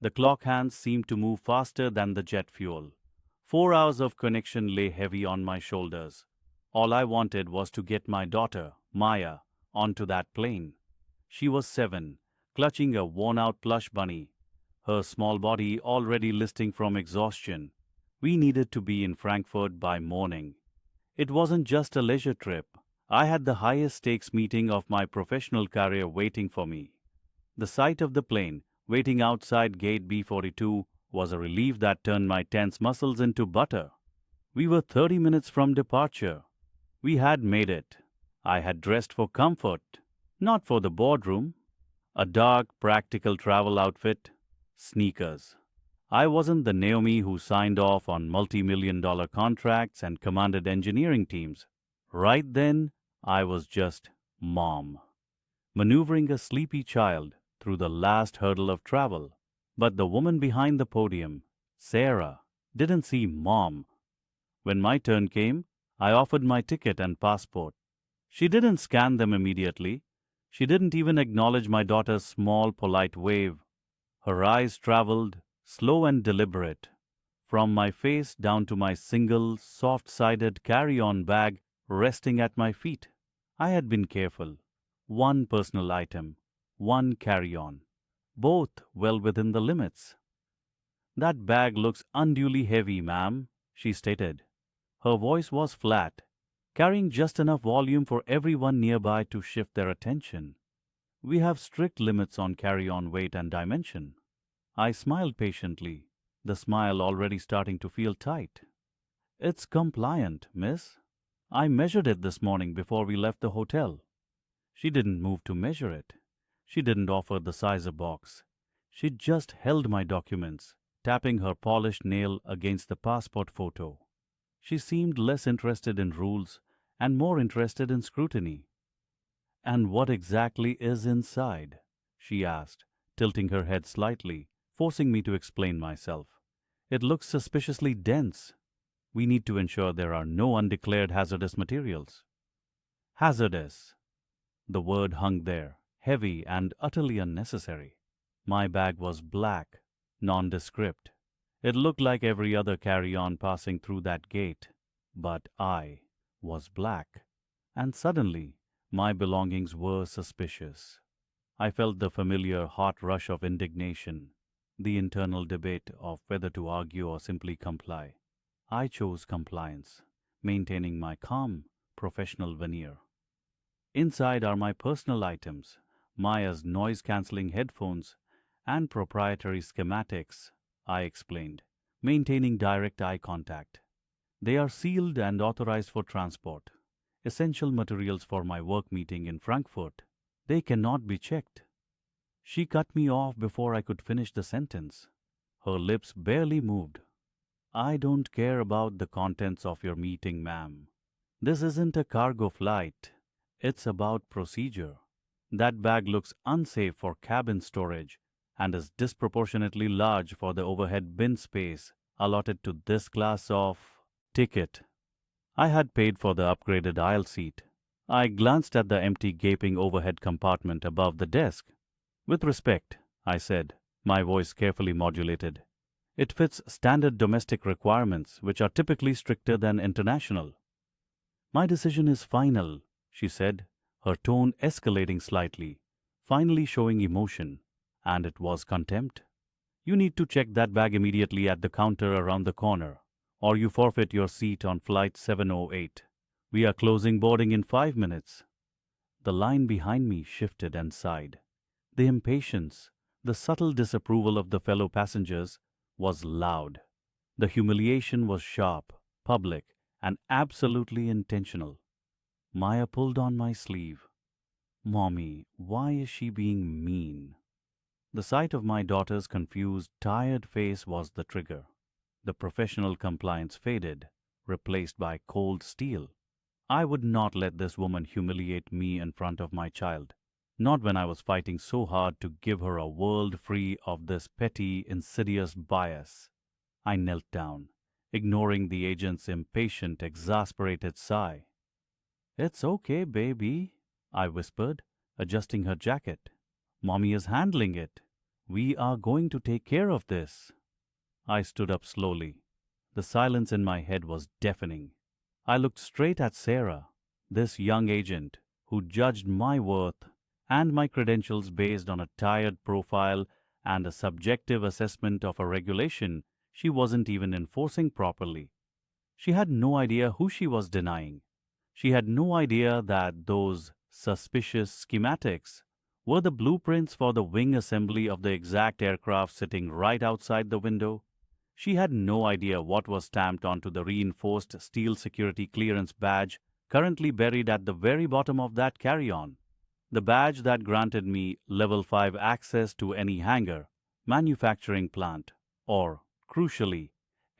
The clock hands seemed to move faster than the jet fuel. 4 hours of connection lay heavy on my shoulders. All I wanted was to get my daughter, Maya, onto that plane. She was 7, clutching a worn-out plush bunny, her small body already listing from exhaustion. We needed to be in Frankfurt by morning. It wasn't just a leisure trip. I had the highest stakes meeting of my professional career waiting for me. The sight of the plane, waiting outside gate B42, was a relief that turned my tense muscles into butter. We were 30 minutes from departure. We had made it. I had dressed for comfort, not for the boardroom. A dark, practical travel outfit, sneakers. I wasn't the Naomi who signed off on multi-million-dollar contracts and commanded engineering teams. Right then, I was just mom, maneuvering a sleepy child through the last hurdle of travel. But the woman behind the podium, Sarah, didn't see mom. When my turn came, I offered my ticket and passport. She didn't scan them immediately. She didn't even acknowledge my daughter's small, polite wave. Her eyes traveled, slow and deliberate, from my face down to my single, soft-sided carry-on bag resting at my feet. I had been careful. One personal item, one carry-on, both well within the limits. "That bag looks unduly heavy, ma'am," she stated. Her voice was flat, carrying just enough volume for everyone nearby to shift their attention. "We have strict limits on carry-on weight and dimension." I smiled patiently, the smile already starting to feel tight. "It's compliant, miss. I measured it this morning before we left the hotel." She didn't move to measure it. She didn't offer the sizer box. She just held my documents, tapping her polished nail against the passport photo. She seemed less interested in rules and more interested in scrutiny. "And what exactly is inside?" she asked, tilting her head slightly, forcing me to explain myself. "It looks suspiciously dense. We need to ensure there are no undeclared hazardous materials." Hazardous. The word hung there, heavy and utterly unnecessary. My bag was black, nondescript. It looked like every other carry-on passing through that gate, but I was black. And suddenly, my belongings were suspicious. I felt the familiar hot rush of indignation, the internal debate of whether to argue or simply comply. I chose compliance, maintaining my calm, professional veneer. Inside are my personal items, Maya's noise-canceling headphones, and proprietary schematics, I explained, maintaining direct eye contact. "They are sealed and authorized for transport, essential materials for my work meeting in Frankfurt. They cannot be checked." She cut me off before I could finish the sentence. Her lips barely moved. "I don't care about the contents of your meeting, ma'am. This isn't a cargo flight. It's about procedure. That bag looks unsafe for cabin storage and is disproportionately large for the overhead bin space allotted to this class of ticket." I had paid for the upgraded aisle seat. I glanced at the empty gaping overhead compartment above the desk. "With respect," I said, my voice carefully modulated. "It fits standard domestic requirements, which are typically stricter than international." "My decision is final," she said, her tone escalating slightly, finally showing emotion, and it was contempt. "You need to check that bag immediately at the counter around the corner, or you forfeit your seat on flight 708. We are closing boarding in 5 minutes. The line behind me shifted and sighed. The impatience, the subtle disapproval of the fellow passengers was loud. The humiliation was sharp, public, and absolutely intentional. Maya pulled on my sleeve. "Mommy, why is she being mean?" The sight of my daughter's confused, tired face was the trigger. The professional compliance faded, replaced by cold steel. I would not let this woman humiliate me in front of my child, not when I was fighting so hard to give her a world free of this petty, insidious bias. I knelt down, ignoring the agent's impatient, exasperated sigh. "It's okay, baby," I whispered, adjusting her jacket. "Mommy is handling it. We are going to take care of this. I stood up slowly. The silence in my head was deafening. I looked straight at Sarah, this young agent who judged my worth and my credentials based on a tired profile and a subjective assessment of a regulation she wasn't even enforcing properly. She had no idea who she was denying. She had no idea that those suspicious schematics were the blueprints for the wing assembly of the exact aircraft sitting right outside the window. She had no idea what was stamped onto the reinforced steel security clearance badge currently buried at the very bottom of that carry-on. The badge that granted me Level 5 access to any hangar, manufacturing plant, or, crucially,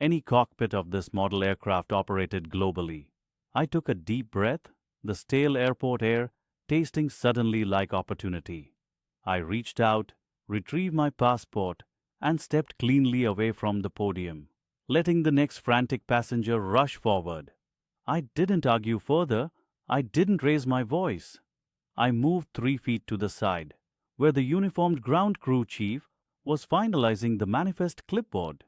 any cockpit of this model aircraft operated globally. I took a deep breath, the stale airport air tasting suddenly like opportunity. I reached out, retrieved my passport, and stepped cleanly away from the podium, letting the next frantic passenger rush forward. I didn't argue further. I didn't raise my voice. I moved 3 feet to the side, where the uniformed ground crew chief was finalizing the manifest clipboard.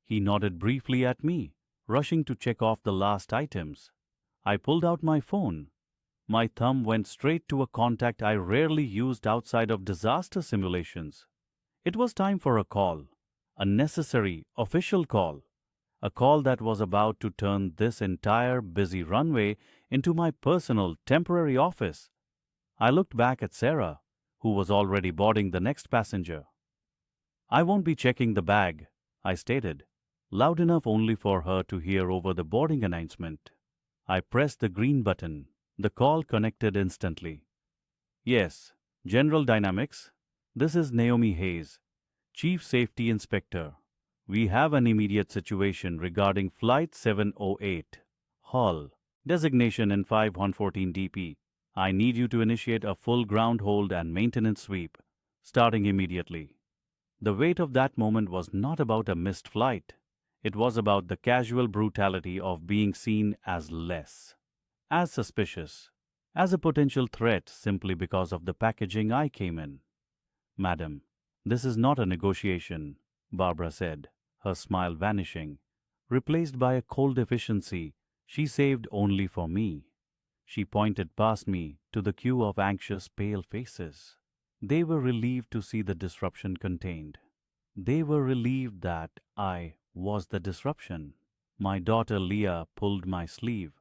He nodded briefly at me, rushing to check off the last items. I pulled out my phone. My thumb went straight to a contact I rarely used outside of disaster simulations. It was time for a call, a necessary, official call, a call that was about to turn this entire busy runway into my personal, temporary office. I looked back at Sarah, who was already boarding the next passenger. "I won't be checking the bag," I stated, loud enough only for her to hear over the boarding announcement. I pressed the green button. The call connected instantly. "Yes, General Dynamics. This is Naomi Hayes, Chief Safety Inspector. We have an immediate situation regarding Flight 708, Hall, designation N5114 DP. I need you to initiate a full ground hold and maintenance sweep, starting immediately." The weight of that moment was not about a missed flight. It was about the casual brutality of being seen as less, as suspicious, as a potential threat simply because of the packaging I came in. "Madam, this is not a negotiation," Barbara said, her smile vanishing, replaced by a cold efficiency she saved only for me. She pointed past me to the queue of anxious, pale faces. They were relieved to see the disruption contained. They were relieved that I was the disruption. My daughter Leah pulled my sleeve,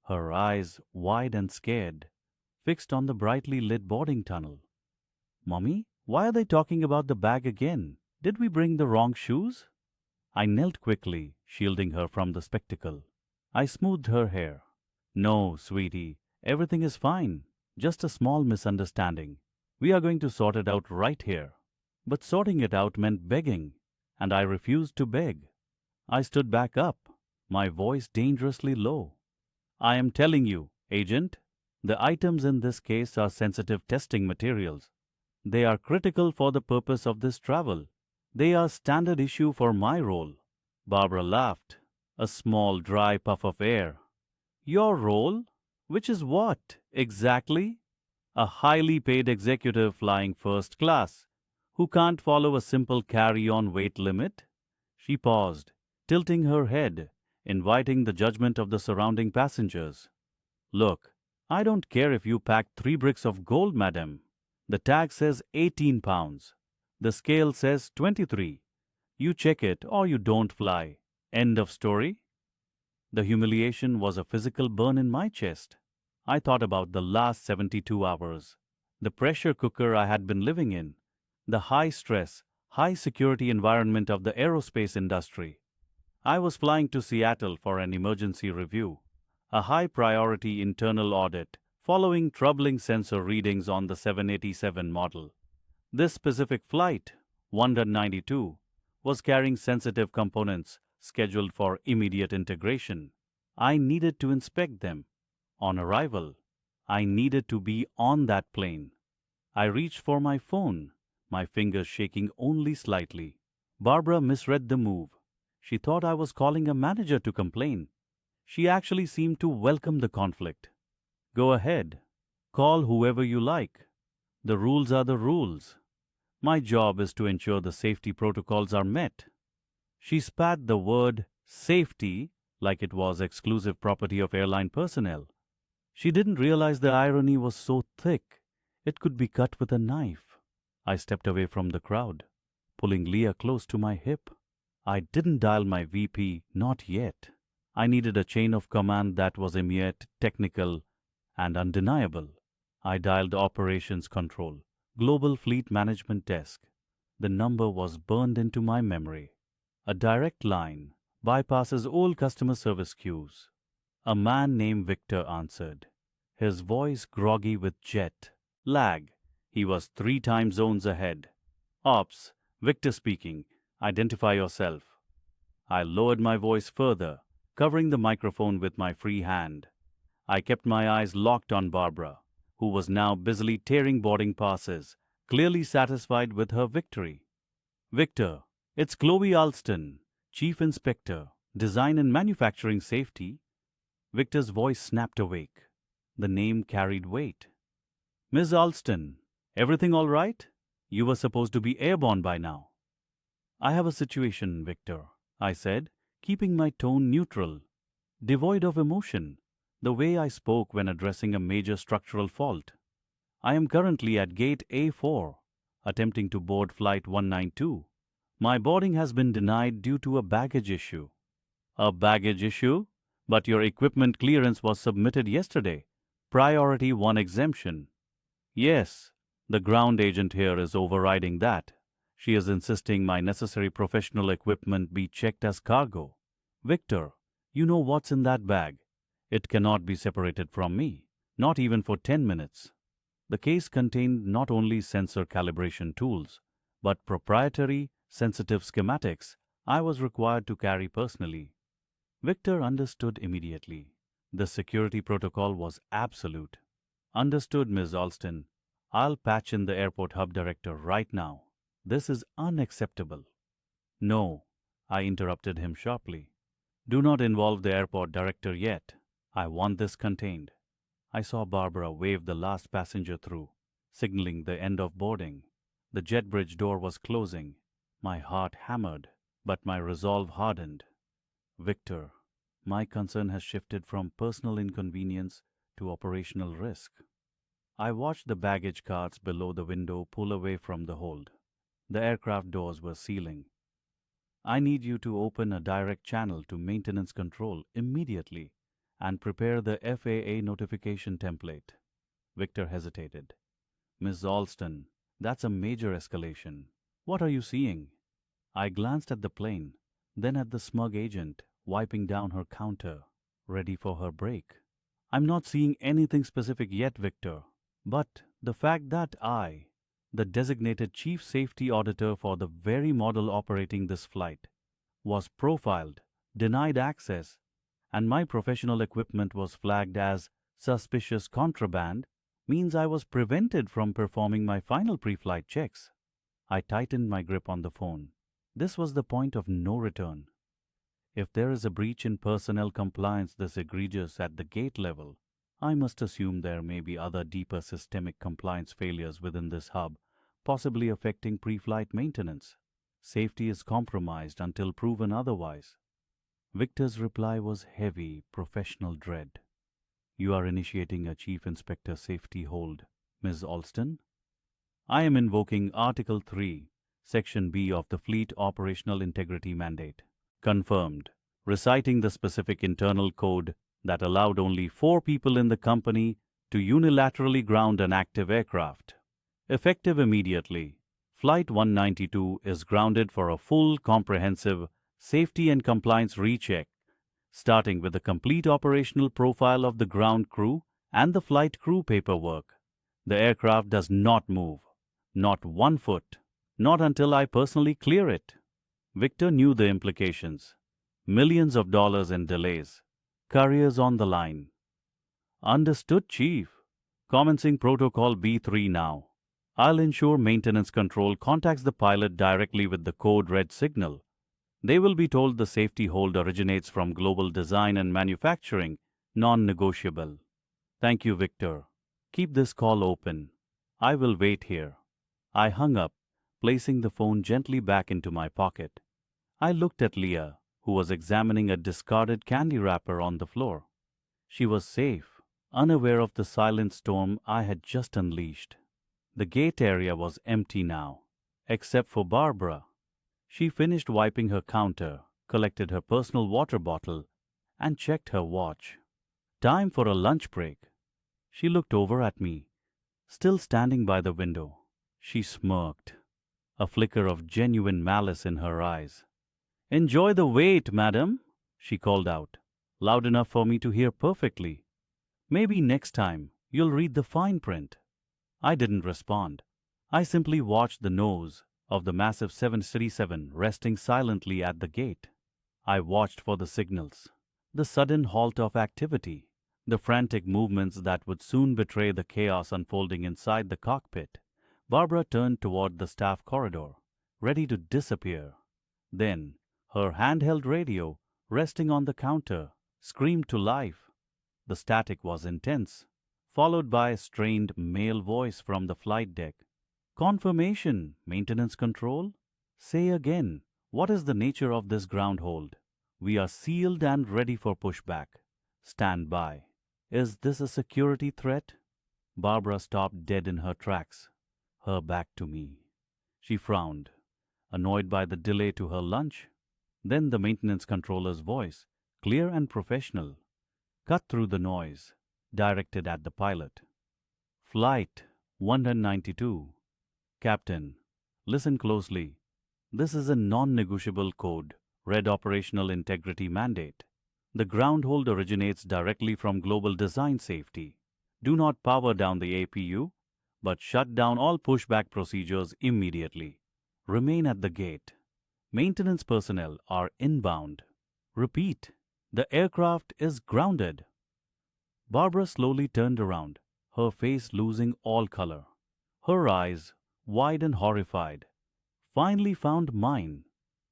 her eyes wide and scared, fixed on the brightly lit boarding tunnel. "Mommy, why are they talking about the bag again? Did we bring the wrong shoes?" I knelt quickly, shielding her from the spectacle. I smoothed her hair. "No, sweetie, everything is fine. Just a small misunderstanding. We are going to sort it out right here." But sorting it out meant begging, and I refused to beg. I stood back up, my voice dangerously low. "I am telling you, Agent, the items in this case are sensitive testing materials. They are critical for the purpose of this travel. They are standard issue for my role." Barbara laughed, a small dry puff of air. "Your role? Which is what, exactly?" "A highly paid executive flying first class, who can't follow a simple carry-on weight limit." She paused, tilting her head, inviting the judgment of the surrounding passengers. "Look, I don't care if you packed 3 bricks of gold, madam. The tag says 18 pounds. The scale says 23. You check it or you don't fly. End of story." The humiliation was a physical burn in my chest. I thought about the last 72 hours, the pressure cooker I had been living in, the high-stress, high-security environment of the aerospace industry. I was flying to Seattle for an emergency review, a high-priority internal audit following troubling sensor readings on the 787 model. This specific flight, 1.92, was carrying sensitive components scheduled for immediate integration. I needed to inspect them. On arrival, I needed to be on that plane. I reached for my phone, my fingers shaking only slightly. Barbara misread the move. She thought I was calling a manager to complain. She actually seemed to welcome the conflict. "Go ahead. Call whoever you like. The rules are the rules." My job is to ensure the safety protocols are met. She spat the word safety like it was exclusive property of airline personnel. She didn't realize the irony was so thick it could be cut with a knife. I stepped away from the crowd, pulling Leah close to my hip. I didn't dial my VP, not yet. I needed a chain of command that was immediate, technical, and undeniable. I dialed Operations Control, Global Fleet Management Desk. The number was burned into my memory. A direct line bypasses all customer service queues. A man named Victor answered, his voice groggy with jet lag. He was 3 time zones ahead. Ops, Victor speaking. Identify yourself. I lowered my voice further, covering the microphone with my free hand. I kept my eyes locked on Barbara, who was now busily tearing boarding passes, clearly satisfied with her victory. Victor, it's Chloe Alston, Chief Inspector, Design and Manufacturing Safety. Victor's voice snapped awake. The name carried weight. Ms. Alston, everything all right? You were supposed to be airborne by now. I have a situation, Victor, I said, keeping my tone neutral, devoid of emotion, the way I spoke when addressing a major structural fault. I am currently at gate A4, attempting to board flight 192. My boarding has been denied due to a baggage issue. A baggage issue? But your equipment clearance was submitted yesterday. Priority 1 exemption. Yes, the ground agent here is overriding that. She is insisting my necessary professional equipment be checked as cargo. Victor, you know what's in that bag. It cannot be separated from me, not even for 10 minutes. The case contained not only sensor calibration tools, but proprietary, sensitive schematics I was required to carry personally. Victor understood immediately. The security protocol was absolute. Understood, Ms. Alston. I'll patch in the airport hub director right now. This is unacceptable. No, I interrupted him sharply. Do not involve the airport director yet. I want this contained. I saw Barbara wave the last passenger through, signaling the end of boarding. The jet bridge door was closing. My heart hammered, but my resolve hardened. Victor, my concern has shifted from personal inconvenience to operational risk. I watched the baggage carts below the window pull away from the hold. The aircraft doors were sealing. I need you to open a direct channel to maintenance control immediately and prepare the FAA notification template. Victor hesitated. Ms. Alston, that's a major escalation. What are you seeing? I glanced at the plane, then at the smug agent wiping down her counter, ready for her break. I'm not seeing anything specific yet, Victor, but the fact that I, the designated chief safety auditor for the very model operating this flight, was profiled, denied access, and my professional equipment was flagged as suspicious contraband means I was prevented from performing my final pre-flight checks. I tightened my grip on the phone. This was the point of no return. If there is a breach in personnel compliance this egregious at the gate level, I must assume there may be other deeper systemic compliance failures within this hub, possibly affecting pre-flight maintenance. Safety is compromised until proven otherwise. Victor's reply was heavy, professional dread. You are initiating a Chief Inspector safety hold, Ms. Alston. I am invoking Article 3, Section B of the Fleet Operational Integrity Mandate. Confirmed, reciting the specific internal code that allowed only 4 people in the company to unilaterally ground an active aircraft. Effective immediately, Flight 192 is grounded for a full, comprehensive safety and compliance recheck, starting with the complete operational profile of the ground crew and the flight crew paperwork. The aircraft does not move, not 1 foot, not until I personally clear it. Victor knew the implications. Millions of dollars in delays. Careers on the line. Understood, Chief. Commencing Protocol B3 now. I'll ensure maintenance control contacts the pilot directly with the code red signal. They will be told the safety hold originates from global design and manufacturing, non-negotiable. Thank you, Victor. Keep this call open. I will wait here. I hung up, placing the phone gently back into my pocket. I looked at Leah, who was examining a discarded candy wrapper on the floor. She was safe, unaware of the silent storm I had just unleashed. The gate area was empty now, except for Barbara. She finished wiping her counter, collected her personal water bottle, and checked her watch. Time for a lunch break. She looked over at me, still standing by the window. She smirked, a flicker of genuine malice in her eyes. "Enjoy the wait, madam," she called out, loud enough for me to hear perfectly. "Maybe next time you'll read the fine print." I didn't respond. I simply watched the nose of the massive 737 resting silently at the gate. I watched for the signals, the sudden halt of activity, the frantic movements that would soon betray the chaos unfolding inside the cockpit. Barbara turned toward the staff corridor, ready to disappear. Then, her handheld radio, resting on the counter, screamed to life. The static was intense, followed by a strained male voice from the flight deck. "Confirmation, maintenance control. Say again, what is the nature of this ground hold? We are sealed and ready for pushback. Stand by. Is this a security threat?" Barbara stopped dead in her tracks, her back to me. She frowned, annoyed by the delay to her lunch. Then the maintenance controller's voice, clear and professional, cut through the noise, directed at the pilot. "Flight 192. Captain, listen closely. This is a non-negotiable code, red operational integrity mandate. The ground hold originates directly from global design safety. Do not power down the APU, but shut down all pushback procedures immediately. Remain at the gate. Maintenance personnel are inbound. Repeat, the aircraft is grounded." Barbara slowly turned around, her face losing all color. Her eyes, wide and horrified, finally found mine.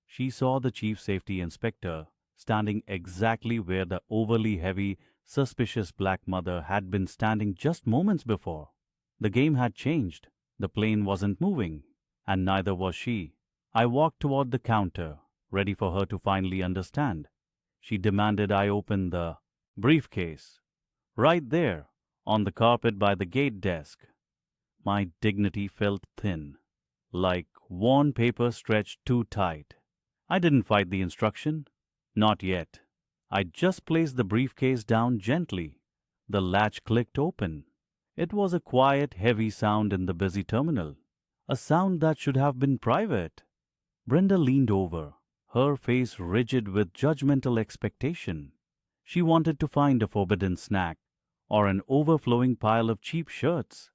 She saw the chief safety inspector standing exactly where the overly heavy, suspicious black mother had been standing just moments before. The game had changed. The plane wasn't moving, and neither was she. I walked toward the counter, ready for her to finally understand. She demanded I open the briefcase. Right there, on the carpet by the gate desk. My dignity felt thin, like worn paper stretched too tight. I didn't fight the instruction. Not yet. I just placed the briefcase down gently. The latch clicked open. It was a quiet, heavy sound in the busy terminal. A sound that should have been private. Brenda leaned over, her face rigid with judgmental expectation. She wanted to find a forbidden snack, or an overflowing pile of cheap shirts.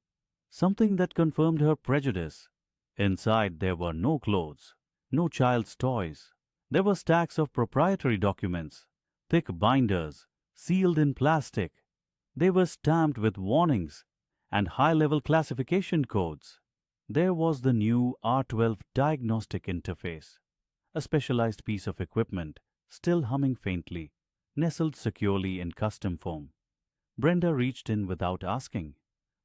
Something that confirmed her prejudice. Inside there were no clothes, no child's toys. There were stacks of proprietary documents, thick binders, sealed in plastic. They were stamped with warnings and high-level classification codes. There was the new R12 diagnostic interface, a specialized piece of equipment, still humming faintly, nestled securely in custom foam. Brenda reached in without asking.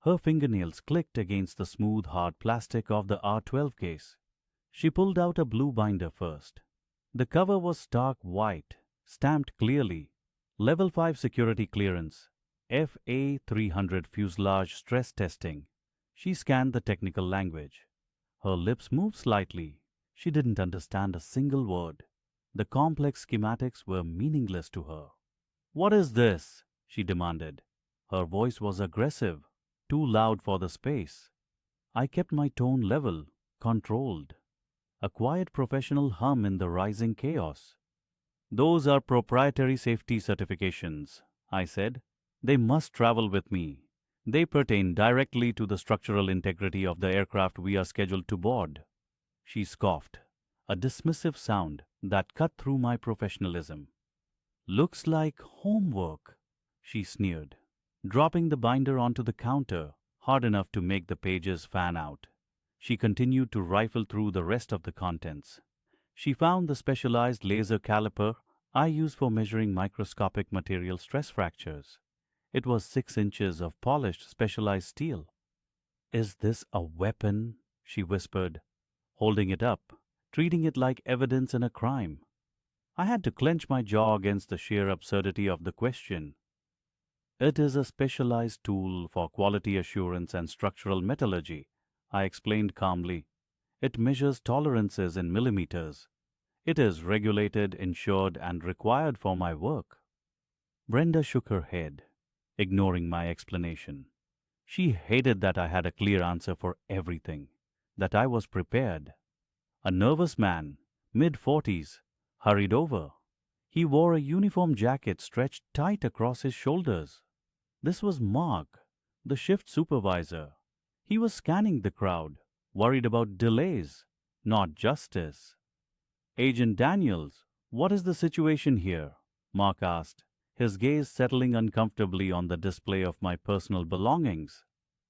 Her fingernails clicked against the smooth, hard plastic of the R12 case. She pulled out a blue binder first. The cover was stark white, stamped clearly. Level 5 security clearance, FA300 fuselage stress testing. She scanned the technical language. Her lips moved slightly. She didn't understand a single word. The complex schematics were meaningless to her. "What is this?" she demanded. Her voice was aggressive, too loud for the space. I kept my tone level, controlled. A quiet professional hum in the rising chaos. "Those are proprietary safety certifications," I said. "They must travel with me. They pertain directly to the structural integrity of the aircraft we are scheduled to board." She scoffed, a dismissive sound that cut through my professionalism. "Looks like homework," she sneered, dropping the binder onto the counter hard enough to make the pages fan out. She continued to rifle through the rest of the contents. She found the specialized laser caliper I use for measuring microscopic material stress fractures. It was 6 inches of polished, specialized steel. "Is this a weapon?" she whispered. holding it up, treating it like evidence in a crime. I had to clench my jaw against the sheer absurdity of the question. It is a specialized tool for quality assurance and structural metallurgy, I explained calmly. It measures tolerances in millimeters. It is regulated, insured, and required for my work. Brenda shook her head, ignoring my explanation. She hated that I had a clear answer for everything, that I was prepared. A nervous man, mid-40s, hurried over. He wore a uniform jacket stretched tight across his shoulders. This was Mark, the shift supervisor. He was scanning the crowd, worried about delays, not justice. Agent Daniels, what is the situation here? Mark asked, his gaze settling uncomfortably on the display of my personal belongings.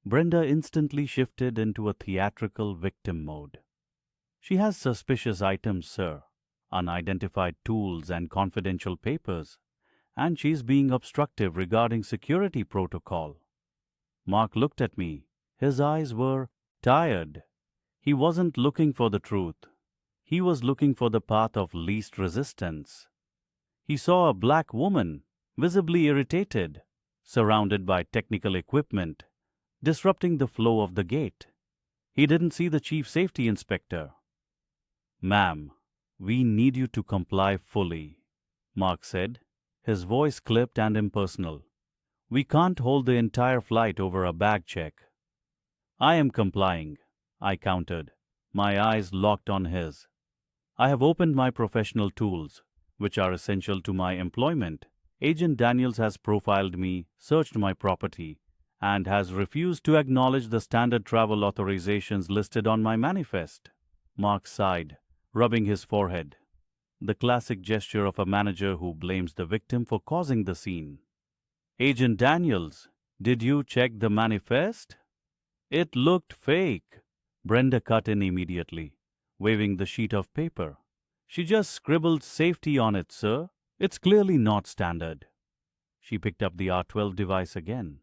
Brenda instantly shifted into a theatrical victim mode. She has suspicious items, sir, unidentified tools and confidential papers, and she's being obstructive regarding security protocol. Mark looked at me. His eyes were tired. He wasn't looking for the truth. He was looking for the path of least resistance. He saw a black woman, visibly irritated, surrounded by technical equipment, disrupting the flow of the gate. He didn't see the chief safety inspector. Ma'am, we need you to comply fully, Mark said, his voice clipped and impersonal. We can't hold the entire flight over a bag check. I am complying, I countered, my eyes locked on his. I have opened my professional tools, which are essential to my employment. Agent Daniels has profiled me, searched my property, and has refused to acknowledge the standard travel authorizations listed on my manifest. Mark sighed, rubbing his forehead, the classic gesture of a manager who blames the victim for causing the scene. Agent Daniels, did you check the manifest? It looked fake. Brenda cut in immediately, waving the sheet of paper. She just scribbled safety on it, sir. It's clearly not standard. She picked up the R12 device again.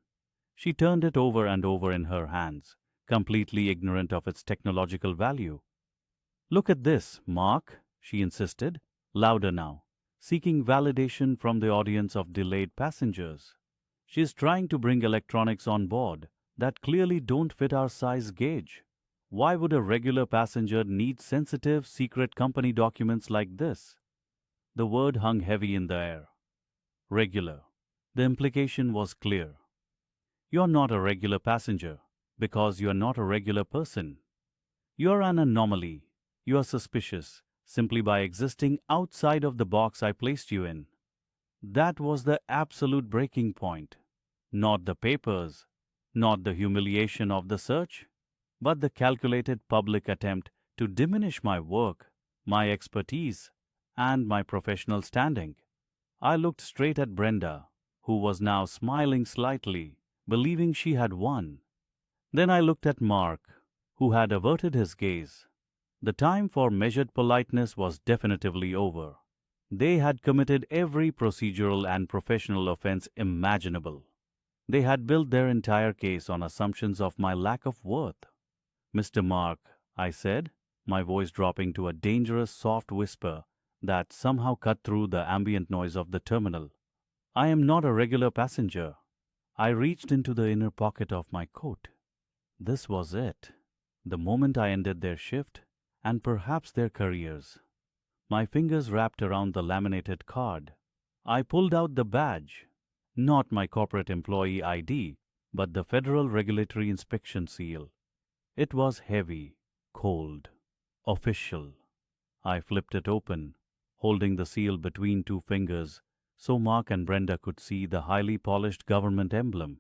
She turned it over and over in her hands, completely ignorant of its technological value. Look at this, Mark, she insisted, louder now, seeking validation from the audience of delayed passengers. She is trying to bring electronics on board that clearly don't fit our size gauge. Why would a regular passenger need sensitive, secret company documents like this? The word hung heavy in the air. Regular. The implication was clear. You're not a regular passenger because you're not a regular person. You're an anomaly. You are suspicious simply by existing outside of the box I placed you in. That was the absolute breaking point. Not the papers, not the humiliation of the search, but the calculated public attempt to diminish my work, my expertise, and my professional standing. I looked straight at Brenda, who was now smiling slightly, believing she had won. Then I looked at Mark, who had averted his gaze. The time for measured politeness was definitively over. They had committed every procedural and professional offense imaginable. They had built their entire case on assumptions of my lack of worth. Mr. Mark, I said, my voice dropping to a dangerous soft whisper that somehow cut through the ambient noise of the terminal. I am not a regular passenger. I reached into the inner pocket of my coat. This was it. The moment I ended their shift, and perhaps their careers. My fingers wrapped around the laminated card. I pulled out the badge. Not my corporate employee ID, but the Federal Regulatory Inspection seal. It was heavy, cold, official. I flipped it open, holding the seal between two fingers so Mark and Brenda could see the highly polished government emblem.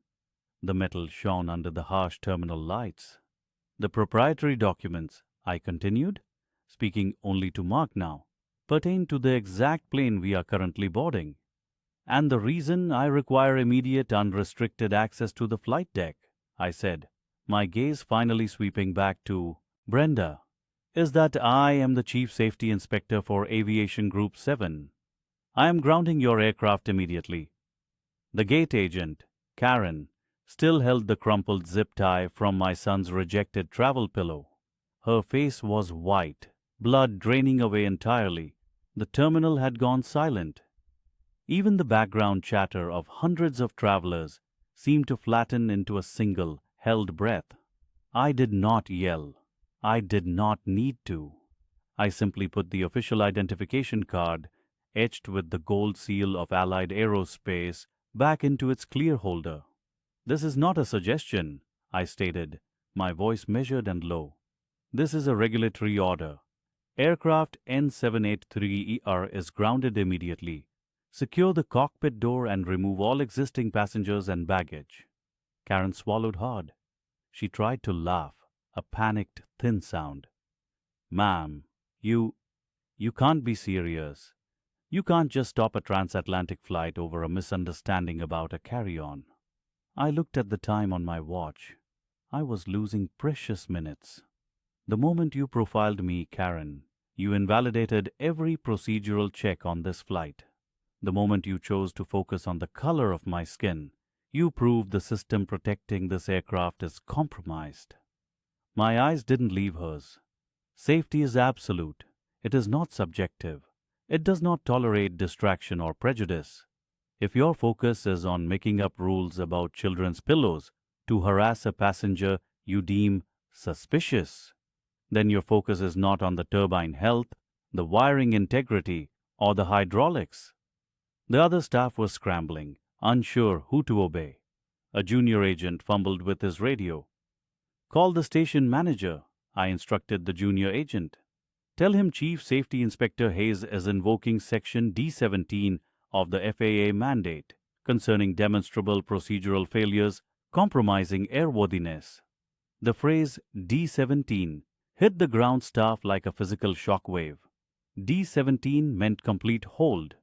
The metal shone under the harsh terminal lights. The proprietary documents, I continued, speaking only to Mark now, pertain to the exact plane we are currently boarding. And the reason I require immediate unrestricted access to the flight deck, I said, my gaze finally sweeping back to Brenda, is that I am the Chief Safety Inspector for Aviation Group 7. I am grounding your aircraft immediately. The gate agent, Karen, still held the crumpled zip tie from my son's rejected travel pillow. Her face was white, blood draining away entirely. The terminal had gone silent. Even the background chatter of hundreds of travelers seemed to flatten into a single, held breath. I did not yell. I did not need to. I simply put the official identification card, etched with the gold seal of Allied Aerospace, back into its clear holder. "This is not a suggestion," I stated, my voice measured and low. "This is a regulatory order. Aircraft N783ER is grounded immediately. Secure the cockpit door and remove all existing passengers and baggage." Karen swallowed hard. She tried to laugh, a panicked, thin sound. "Ma'am, you can't be serious. You can't just stop a transatlantic flight over a misunderstanding about a carry-on." I looked at the time on my watch. I was losing precious minutes. "The moment you profiled me, Karen, you invalidated every procedural check on this flight. The moment you chose to focus on the color of my skin, you proved the system protecting this aircraft is compromised." My eyes didn't leave hers. Safety is absolute. It is not subjective. It does not tolerate distraction or prejudice. If your focus is on making up rules about children's pillows to harass a passenger you deem suspicious, then your focus is not on the turbine health, the wiring integrity, or the hydraulics. The other staff was scrambling, unsure who to obey. A junior agent fumbled with his radio. "Call the station manager," I instructed the junior agent. "Tell him Chief Safety Inspector Hayes is invoking Section D17 of the FAA mandate concerning demonstrable procedural failures compromising airworthiness." The phrase D17 hit the ground staff like a physical shock wave. D17 meant complete hold.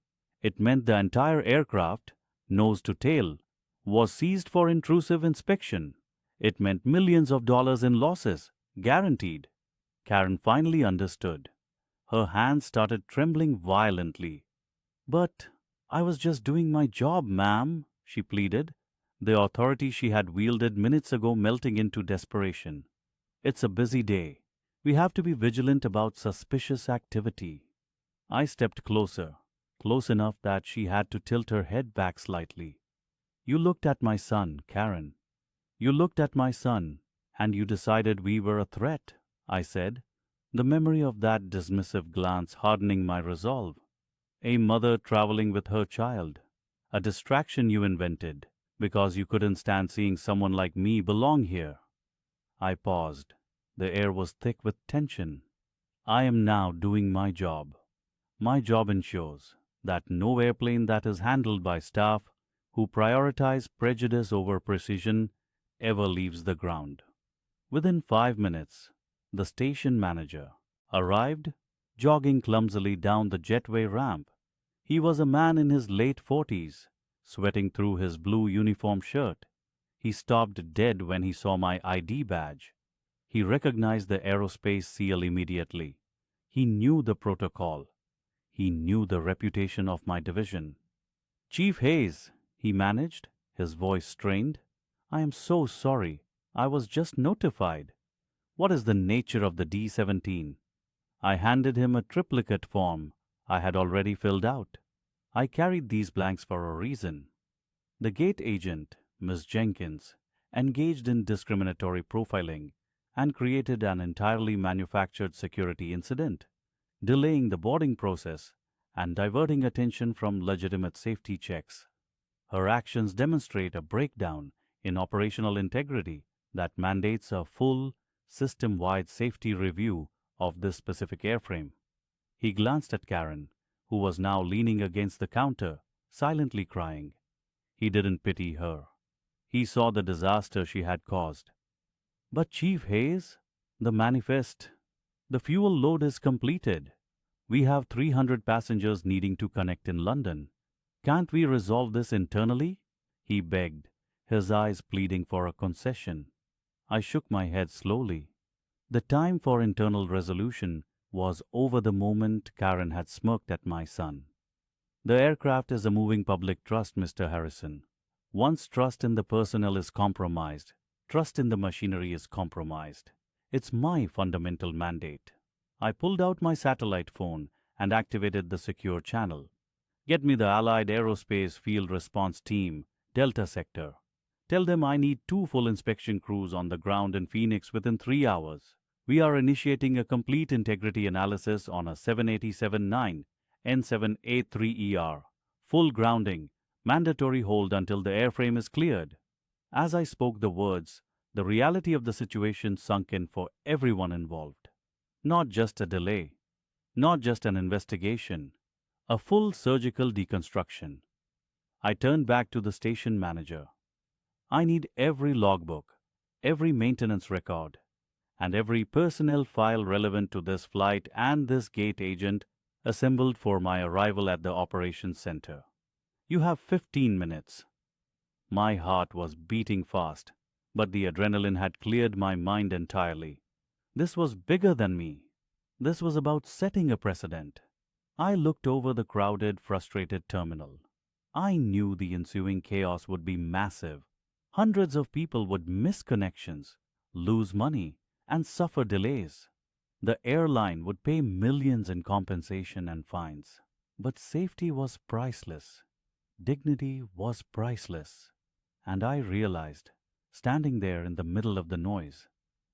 It meant the entire aircraft, nose to tail, was seized for intrusive inspection. It meant millions of dollars in losses, guaranteed. Karen finally understood. Her hands started trembling violently. "But I was just doing my job, ma'am," she pleaded, the authority she had wielded minutes ago melting into desperation. "It's a busy day. We have to be vigilant about suspicious activity." I stepped closer, close enough that she had to tilt her head back slightly. "You looked at my son, Karen. You looked at my son, and you decided we were a threat," I said, the memory of that dismissive glance hardening my resolve. "A mother traveling with her child. A distraction you invented because you couldn't stand seeing someone like me belong here." I paused. The air was thick with tension. I am now doing my job. My job ensures that no airplane that is handled by staff who prioritize prejudice over precision ever leaves the ground. Within 5 minutes, the station manager arrived, jogging clumsily down the jetway ramp. He was a man in his late 40s, sweating through his blue uniform shirt. He stopped dead when he saw my ID badge. He recognized the aerospace seal immediately. He knew the protocol. He knew the reputation of my division. "Chief Hayes," he managed, his voice strained. "I am so sorry. I was just notified. What is the nature of the D-17? I handed him a triplicate form I had already filled out. I carried these blanks for a reason. The gate agent, Miss Jenkins, engaged in discriminatory profiling and created an entirely manufactured security incident, delaying the boarding process and diverting attention from legitimate safety checks. Her actions demonstrate a breakdown in operational integrity that mandates a full, system-wide safety review of this specific airframe." He glanced at Karen, who was now leaning against the counter, silently crying. He didn't pity her. He saw the disaster she had caused. "But Chief Hayes, the manifest, the fuel load is completed. We have 300 passengers needing to connect in London. Can't we resolve this internally?" he begged, his eyes pleading for a concession. I shook my head slowly. The time for internal resolution was over the moment Karen had smirked at my son. "The aircraft is a moving public trust, Mr. Harrison. Once trust in the personnel is compromised, trust in the machinery is compromised. It's my fundamental mandate. I pulled out my satellite phone and activated the secure channel. Get me the Allied Aerospace Field Response Team, Delta Sector. Tell them I need 2 full inspection crews on the ground in Phoenix within 3 hours. We are initiating a complete integrity analysis on a 787-9 N783ER. Full grounding, mandatory hold until the airframe is cleared. As I spoke the words, the reality of the situation sunk in for everyone involved. Not just a delay, not just an investigation, a full surgical deconstruction. I turned back to the station manager. I need every logbook, every maintenance record, and every personnel file relevant to this flight and this gate agent assembled for my arrival at the operations center. You have 15 minutes. My heart was beating fast, but the adrenaline had cleared my mind entirely. This was bigger than me. This was about setting a precedent. I looked over the crowded, frustrated terminal. I knew the ensuing chaos would be massive. Hundreds of people would miss connections, lose money, and suffer delays. The airline would pay millions in compensation and fines. But safety was priceless. Dignity was priceless. And I realized, standing there in the middle of the noise,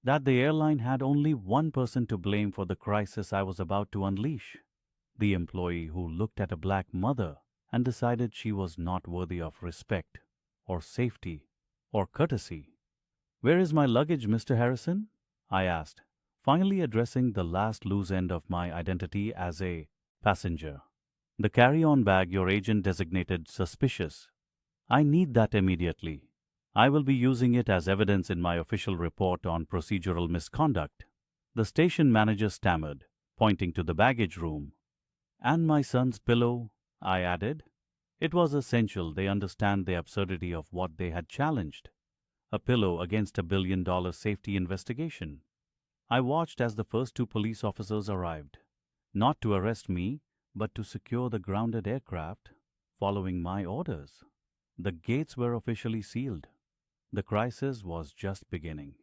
that the airline had only one person to blame for the crisis I was about to unleash. The employee who looked at a black mother and decided she was not worthy of respect, or safety, or courtesy. "Where is my luggage, Mr. Harrison?" I asked, finally addressing the last loose end of my identity as a passenger. "The carry-on bag your agent designated suspicious. I need that immediately. I will be using it as evidence in my official report on procedural misconduct." The station manager stammered, pointing to the baggage room. "And my son's pillow," I added. It was essential they understand the absurdity of what they had challenged. A pillow against $1 billion safety investigation. I watched as the first 2 police officers arrived, not to arrest me, but to secure the grounded aircraft, following my orders. The gates were officially sealed. The crisis was just beginning.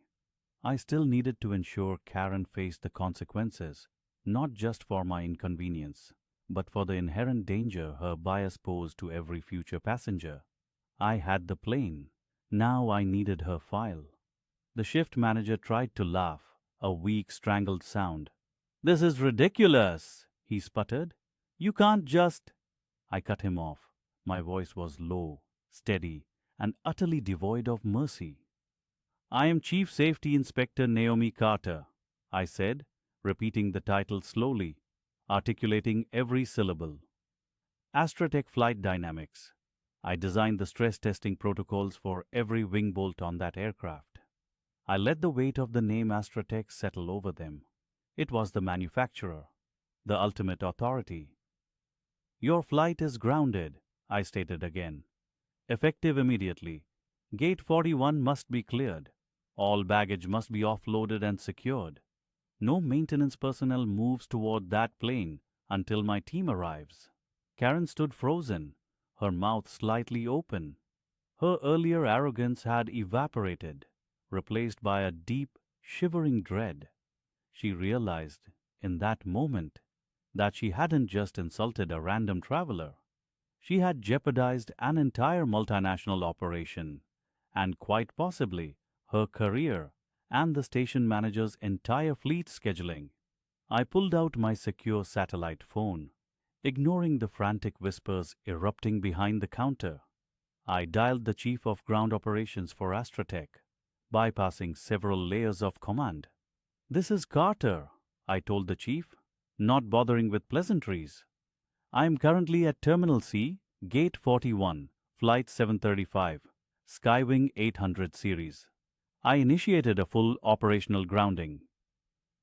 I still needed to ensure Karen faced the consequences, not just for my inconvenience, but for the inherent danger her bias posed to every future passenger. I had the plane. Now I needed her file. The shift manager tried to laugh, a weak, strangled sound. "This is ridiculous," he sputtered. "You can't just—" I cut him off. My voice was low, steady, and utterly devoid of mercy. "I am Chief Safety Inspector Naomi Carter," I said, repeating the title slowly, articulating every syllable. "Astratech Flight Dynamics. I designed the stress testing protocols for every wing bolt on that aircraft." I let the weight of the name Astratech settle over them. It was the manufacturer, the ultimate authority. "Your flight is grounded," I stated again. "Effective immediately. Gate 41 must be cleared. All baggage must be offloaded and secured. No maintenance personnel moves toward that plane until my team arrives." Karen stood frozen, her mouth slightly open. Her earlier arrogance had evaporated, replaced by a deep, shivering dread. She realized, in that moment, that she hadn't just insulted a random traveler. She had jeopardized an entire multinational operation, and quite possibly her career and the station manager's entire fleet scheduling. I pulled out my secure satellite phone, ignoring the frantic whispers erupting behind the counter. I dialed the chief of ground operations for Astratech, bypassing several layers of command. "This is Carter," I told the chief, not bothering with pleasantries. "I am currently at Terminal C, Gate 41, Flight 735, Skywing 800 series. I initiated a full operational grounding."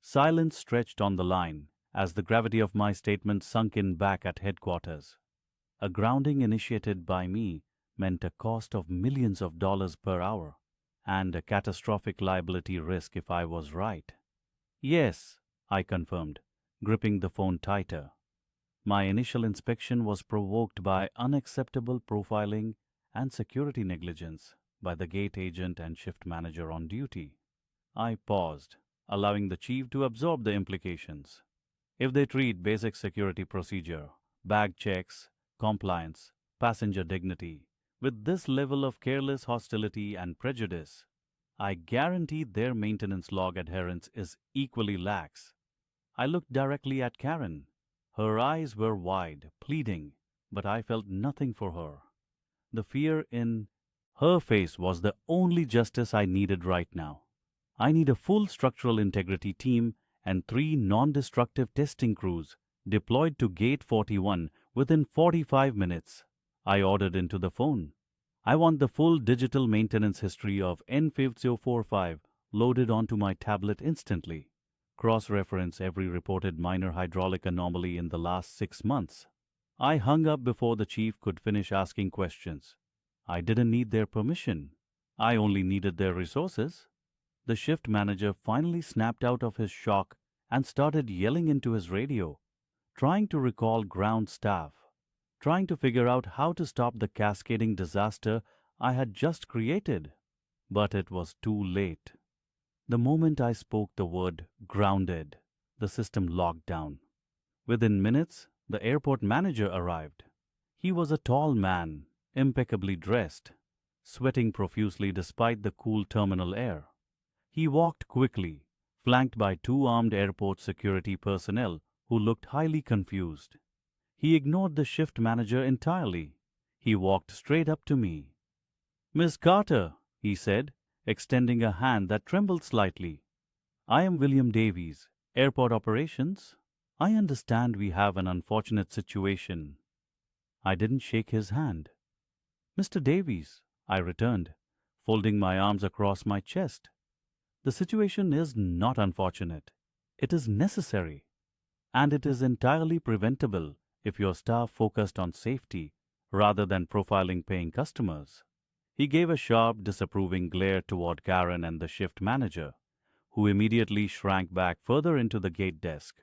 Silence stretched on the line as the gravity of my statement sunk in back at headquarters. A grounding initiated by me meant a cost of millions of dollars per hour and a catastrophic liability risk if I was right. "Yes," I confirmed, gripping the phone tighter. My initial inspection was provoked by unacceptable profiling and security negligence by the gate agent and shift manager on duty. I paused, allowing the chief to absorb the implications. If they treat basic security procedure, bag checks, compliance, passenger dignity, with this level of careless hostility and prejudice, I guarantee their maintenance log adherence is equally lax. I looked directly at Karen. Her eyes were wide, pleading, but I felt nothing for her. The fear in her face was the only justice I needed right now. I need a full structural integrity team and 3 non-destructive testing crews deployed to Gate 41 within 45 minutes. I ordered into the phone. I want the full digital maintenance history of N5045 loaded onto my tablet instantly. Cross-reference every reported minor hydraulic anomaly in the last 6 months. I hung up before the chief could finish asking questions. I didn't need their permission. I only needed their resources. The shift manager finally snapped out of his shock and started yelling into his radio, trying to recall ground staff, trying to figure out how to stop the cascading disaster I had just created. But it was too late. The moment I spoke the word grounded, the system locked down. Within minutes, the airport manager arrived. He was a tall man, impeccably dressed, sweating profusely despite the cool terminal air. He walked quickly, flanked by 2 armed airport security personnel who looked highly confused. He ignored the shift manager entirely. He walked straight up to me. "Miss Carter," he said, extending a hand that trembled slightly. "I am William Davies, Airport Operations. I understand we have an unfortunate situation." I didn't shake his hand. "Mr. Davies," I returned, folding my arms across my chest. "The situation is not unfortunate. It is necessary. And it is entirely preventable if your staff focused on safety rather than profiling paying customers." He gave a sharp, disapproving glare toward Karen and the shift manager, who immediately shrank back further into the gate desk.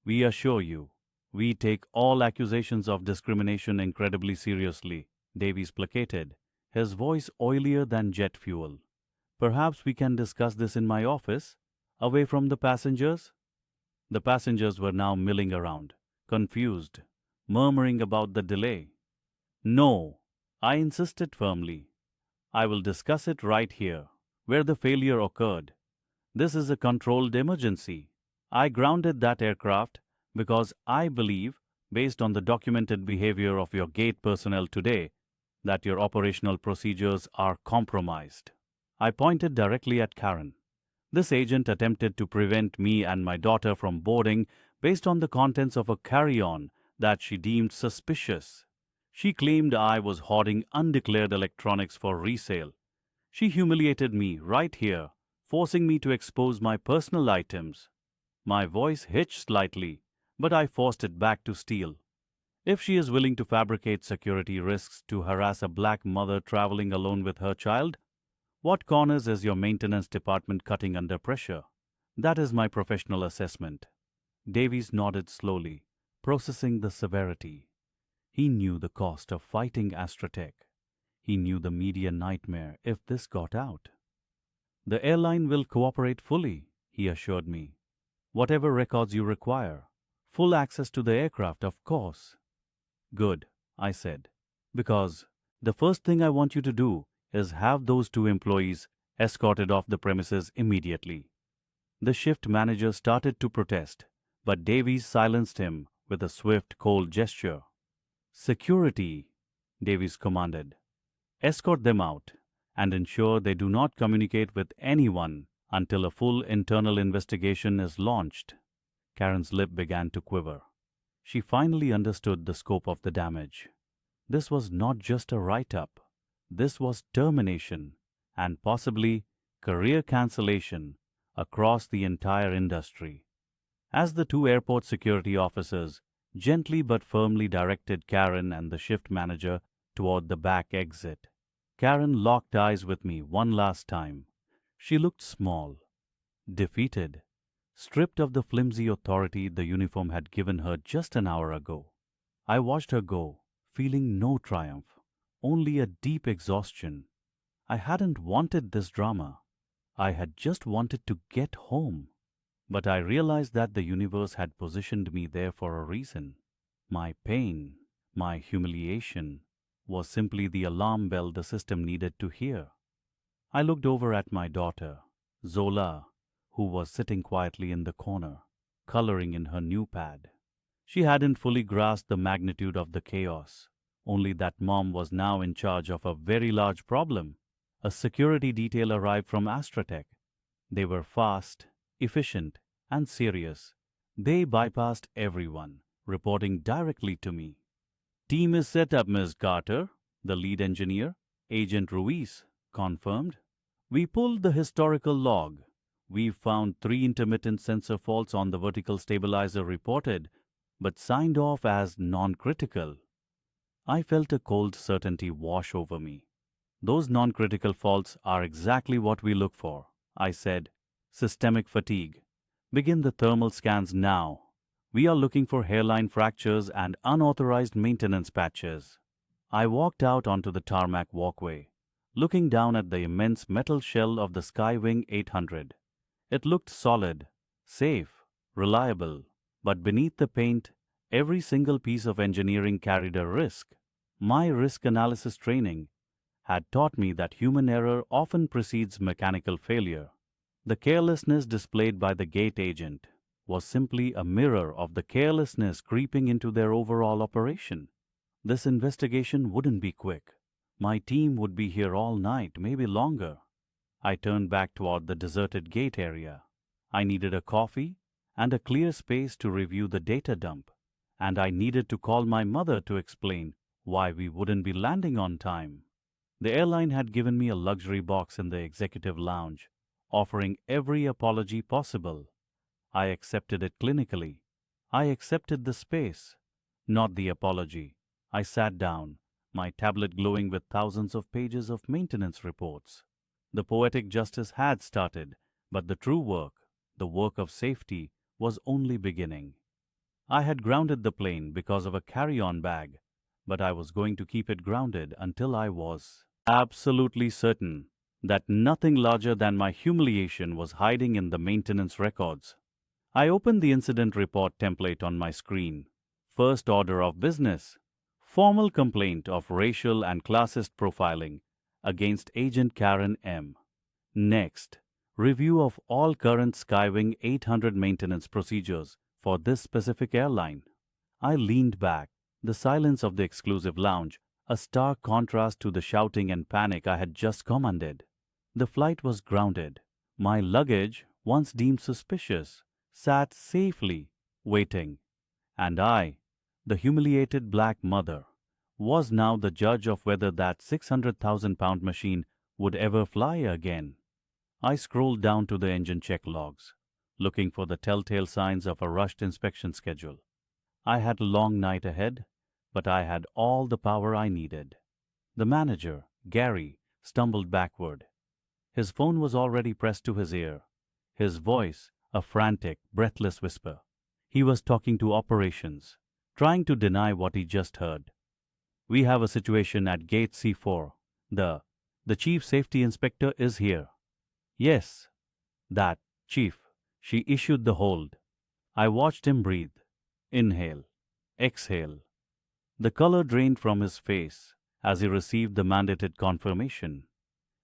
"We assure you, we take all accusations of discrimination incredibly seriously," Davies placated, his voice oilier than jet fuel. "Perhaps we can discuss this in my office, away from the passengers?" The passengers were now milling around, confused, murmuring about the delay. "No," I insisted firmly. "I will discuss it right here, where the failure occurred. This is a controlled emergency. I grounded that aircraft because I believe, based on the documented behavior of your gate personnel today, that your operational procedures are compromised." I pointed directly at Karen. This agent attempted to prevent me and my daughter from boarding based on the contents of a carry-on that she deemed suspicious. She claimed I was hoarding undeclared electronics for resale. She humiliated me right here, forcing me to expose my personal items. My voice hitched slightly, but I forced it back to steel. If she is willing to fabricate security risks to harass a black mother traveling alone with her child, what corners is your maintenance department cutting under pressure? That is my professional assessment. Davies nodded slowly, processing the severity. He knew the cost of fighting Astratech. He knew the media nightmare if this got out. "The airline will cooperate fully," he assured me. "Whatever records you require. Full access to the aircraft, of course." "Good," I said, "because the first thing I want you to do is have those 2 employees escorted off the premises immediately." The shift manager started to protest, but Davies silenced him with a swift, cold gesture. "Security," Davies commanded. "Escort them out and ensure they do not communicate with anyone until a full internal investigation is launched." Karen's lip began to quiver. She finally understood the scope of the damage. This was not just a write-up. This was termination and possibly career cancellation across the entire industry. As the 2 airport security officers gently but firmly directed Karen and the shift manager toward the back exit, Karen locked eyes with me one last time. She looked small, defeated, stripped of the flimsy authority the uniform had given her just an hour ago. I watched her go, feeling no triumph, only a deep exhaustion. I hadn't wanted this drama. I had just wanted to get home. But I realized that the universe had positioned me there for a reason. My pain, my humiliation, was simply the alarm bell the system needed to hear. I looked over at my daughter, Zola, who was sitting quietly in the corner, coloring in her new pad. She hadn't fully grasped the magnitude of the chaos, only that Mom was now in charge of a very large problem. A security detail arrived from Astratech. They were fast, efficient, and serious. They bypassed everyone, reporting directly to me. Team is set up, Ms. Carter, the lead engineer, Agent Ruiz, confirmed. We pulled the historical log. We found 3 intermittent sensor faults on the vertical stabilizer reported, but signed off as non-critical. I felt a cold certainty wash over me. Those non-critical faults are exactly what we look for, I said. Systemic fatigue. Begin the thermal scans now. We are looking for hairline fractures and unauthorized maintenance patches. I walked out onto the tarmac walkway, looking down at the immense metal shell of the Skywing 800. It looked solid, safe, reliable, but beneath the paint, every single piece of engineering carried a risk. My risk analysis training had taught me that human error often precedes mechanical failure. The carelessness displayed by the gate agent was simply a mirror of the carelessness creeping into their overall operation. This investigation wouldn't be quick. My team would be here all night, maybe longer. I turned back toward the deserted gate area. I needed a coffee and a clear space to review the data dump, and I needed to call my mother to explain why we wouldn't be landing on time. The airline had given me a luxury box in the executive lounge, offering every apology possible. I accepted it clinically. I accepted the space, not the apology. I sat down, my tablet glowing with thousands of pages of maintenance reports. The poetic justice had started, but the true work, the work of safety, was only beginning. I had grounded the plane because of a carry-on bag, but I was going to keep it grounded until I was absolutely certain that nothing larger than my humiliation was hiding in the maintenance records. I opened the incident report template on my screen. First order of business. Formal complaint of racial and classist profiling against Agent Karen M. Next, review of all current Skywing 800 maintenance procedures for this specific airline. I leaned back, the silence of the exclusive lounge, a stark contrast to the shouting and panic I had just commanded. The flight was grounded. My luggage, once deemed suspicious, sat safely, waiting. And I, the humiliated black mother, was now the judge of whether that 600,000-pound machine would ever fly again. I scrolled down to the engine check logs, looking for the telltale signs of a rushed inspection schedule. I had a long night ahead, but I had all the power I needed. The manager, Gary, stumbled backward. His phone was already pressed to his ear, his voice a frantic, breathless whisper. He was talking to operations, trying to deny what he just heard. We have a situation at Gate C4. The chief safety inspector is here. Yes, that, chief. She issued the hold. I watched him breathe. Inhale. Exhale. The color drained from his face as he received the mandated confirmation.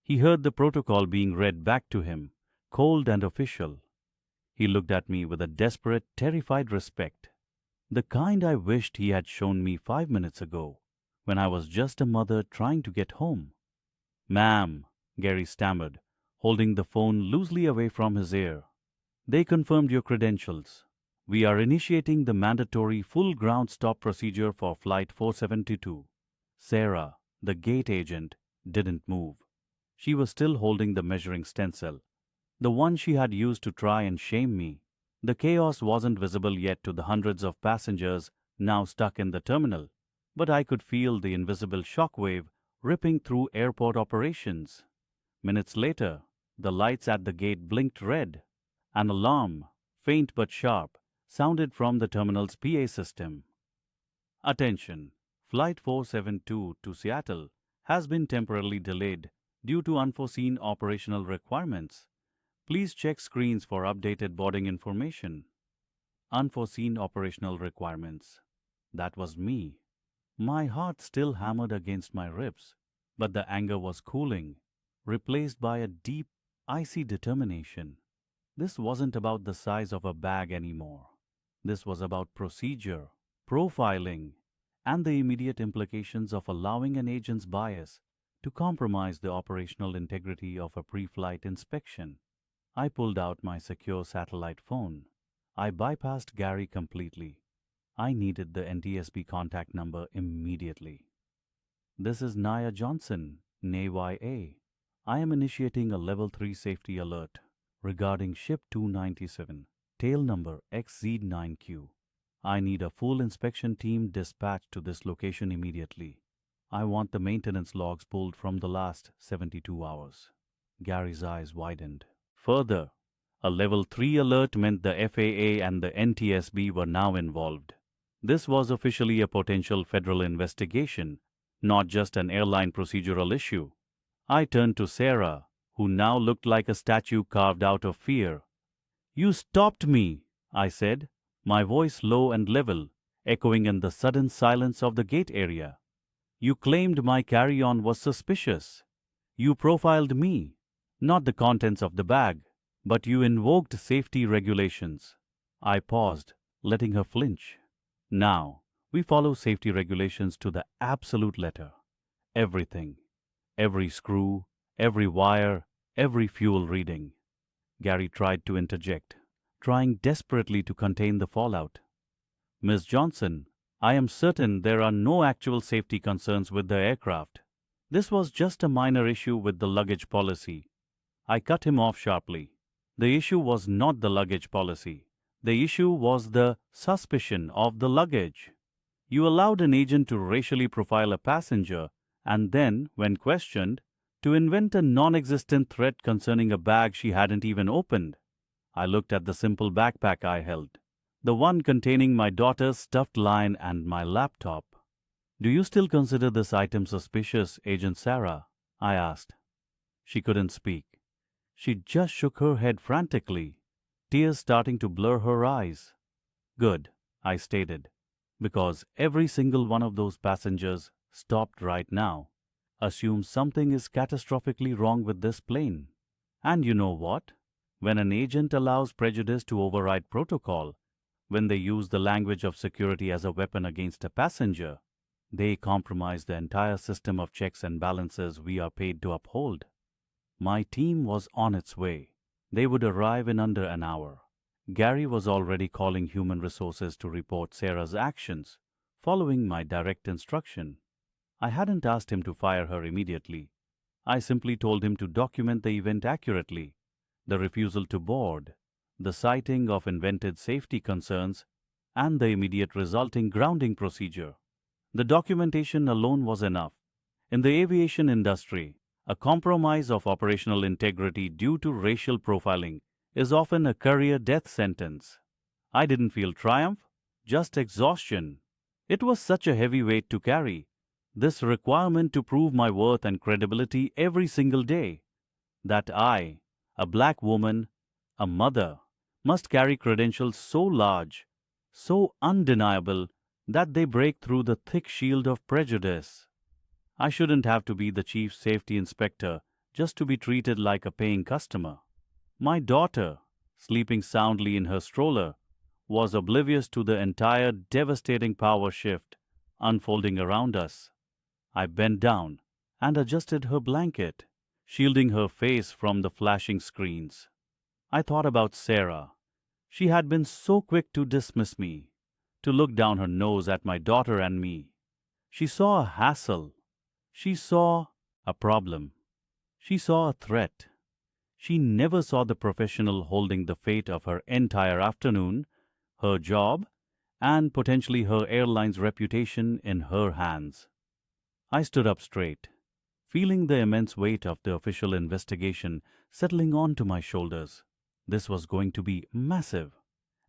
He heard the protocol being read back to him, cold and official. He looked at me with a desperate, terrified respect, the kind I wished he had shown me 5 minutes ago, when I was just a mother trying to get home. Ma'am, Gary stammered, holding the phone loosely away from his ear. They confirmed your credentials. We are initiating the mandatory full ground stop procedure for Flight 472. Sarah, the gate agent, didn't move. She was still holding the measuring stencil, the one she had used to try and shame me. The chaos wasn't visible yet to the hundreds of passengers now stuck in the terminal, but I could feel the invisible shockwave ripping through airport operations. Minutes later, the lights at the gate blinked red. An alarm, faint but sharp, sounded from the terminal's PA system. Attention! Flight 472 to Seattle has been temporarily delayed due to unforeseen operational requirements. Please check screens for updated boarding information. Unforeseen operational requirements. That was me. My heart still hammered against my ribs, but the anger was cooling, replaced by a deep, icy determination. This wasn't about the size of a bag anymore. This was about procedure, profiling, and the immediate implications of allowing an agent's bias to compromise the operational integrity of a pre-flight inspection. I pulled out my secure satellite phone. I bypassed Gary completely. I needed the NTSB contact number immediately. This is Naya Johnson, NAYA. I am initiating a Level 3 safety alert regarding Ship 297, tail number XZ9Q. I need a full inspection team dispatched to this location immediately. I want the maintenance logs pulled from the last 72 hours. Gary's eyes widened. Further, a Level 3 alert meant the FAA and the NTSB were now involved. This was officially a potential federal investigation, not just an airline procedural issue. I turned to Sarah, who now looked like a statue carved out of fear. "You stopped me," I said, my voice low and level, echoing in the sudden silence of the gate area. "You claimed my carry-on was suspicious. You profiled me, not the contents of the bag, but you invoked safety regulations." I paused, letting her flinch. Now, we follow safety regulations to the absolute letter. Everything. Every screw, every wire, every fuel reading. Gary tried to interject, trying desperately to contain the fallout. "Miss Johnson, I am certain there are no actual safety concerns with the aircraft. This was just a minor issue with the luggage policy." I cut him off sharply. The issue was not the luggage policy. The issue was the suspicion of the luggage. You allowed an agent to racially profile a passenger and then, when questioned, to invent a non-existent threat concerning a bag she hadn't even opened. I looked at the simple backpack I held, the one containing my daughter's stuffed lion and my laptop. "Do you still consider this item suspicious, Agent Sarah?" I asked. She couldn't speak. She just shook her head frantically, tears starting to blur her eyes. "Good," I stated, "because every single one of those passengers stopped right now assumes something is catastrophically wrong with this plane. And you know what? When an agent allows prejudice to override protocol, when they use the language of security as a weapon against a passenger, they compromise the entire system of checks and balances we are paid to uphold." My team was on its way. They would arrive in under an hour. Gary was already calling human resources to report Sarah's actions, following my direct instruction. I hadn't asked him to fire her immediately. I simply told him to document the event accurately, the refusal to board, the citing of invented safety concerns, and the immediate resulting grounding procedure. The documentation alone was enough. In the aviation industry, a compromise of operational integrity due to racial profiling is often a career death sentence. I didn't feel triumph, just exhaustion. It was such a heavy weight to carry, this requirement to prove my worth and credibility every single day, that I, a black woman, a mother, must carry credentials so large, so undeniable, that they break through the thick shield of prejudice. I shouldn't have to be the chief safety inspector just to be treated like a paying customer. My daughter, sleeping soundly in her stroller, was oblivious to the entire devastating power shift unfolding around us. I bent down and adjusted her blanket, shielding her face from the flashing screens. I thought about Sarah. She had been so quick to dismiss me, to look down her nose at my daughter and me. She saw a hassle. She saw a problem. She saw a threat. She never saw the professional holding the fate of her entire afternoon, her job, and potentially her airline's reputation in her hands. I stood up straight, feeling the immense weight of the official investigation settling onto my shoulders. This was going to be massive,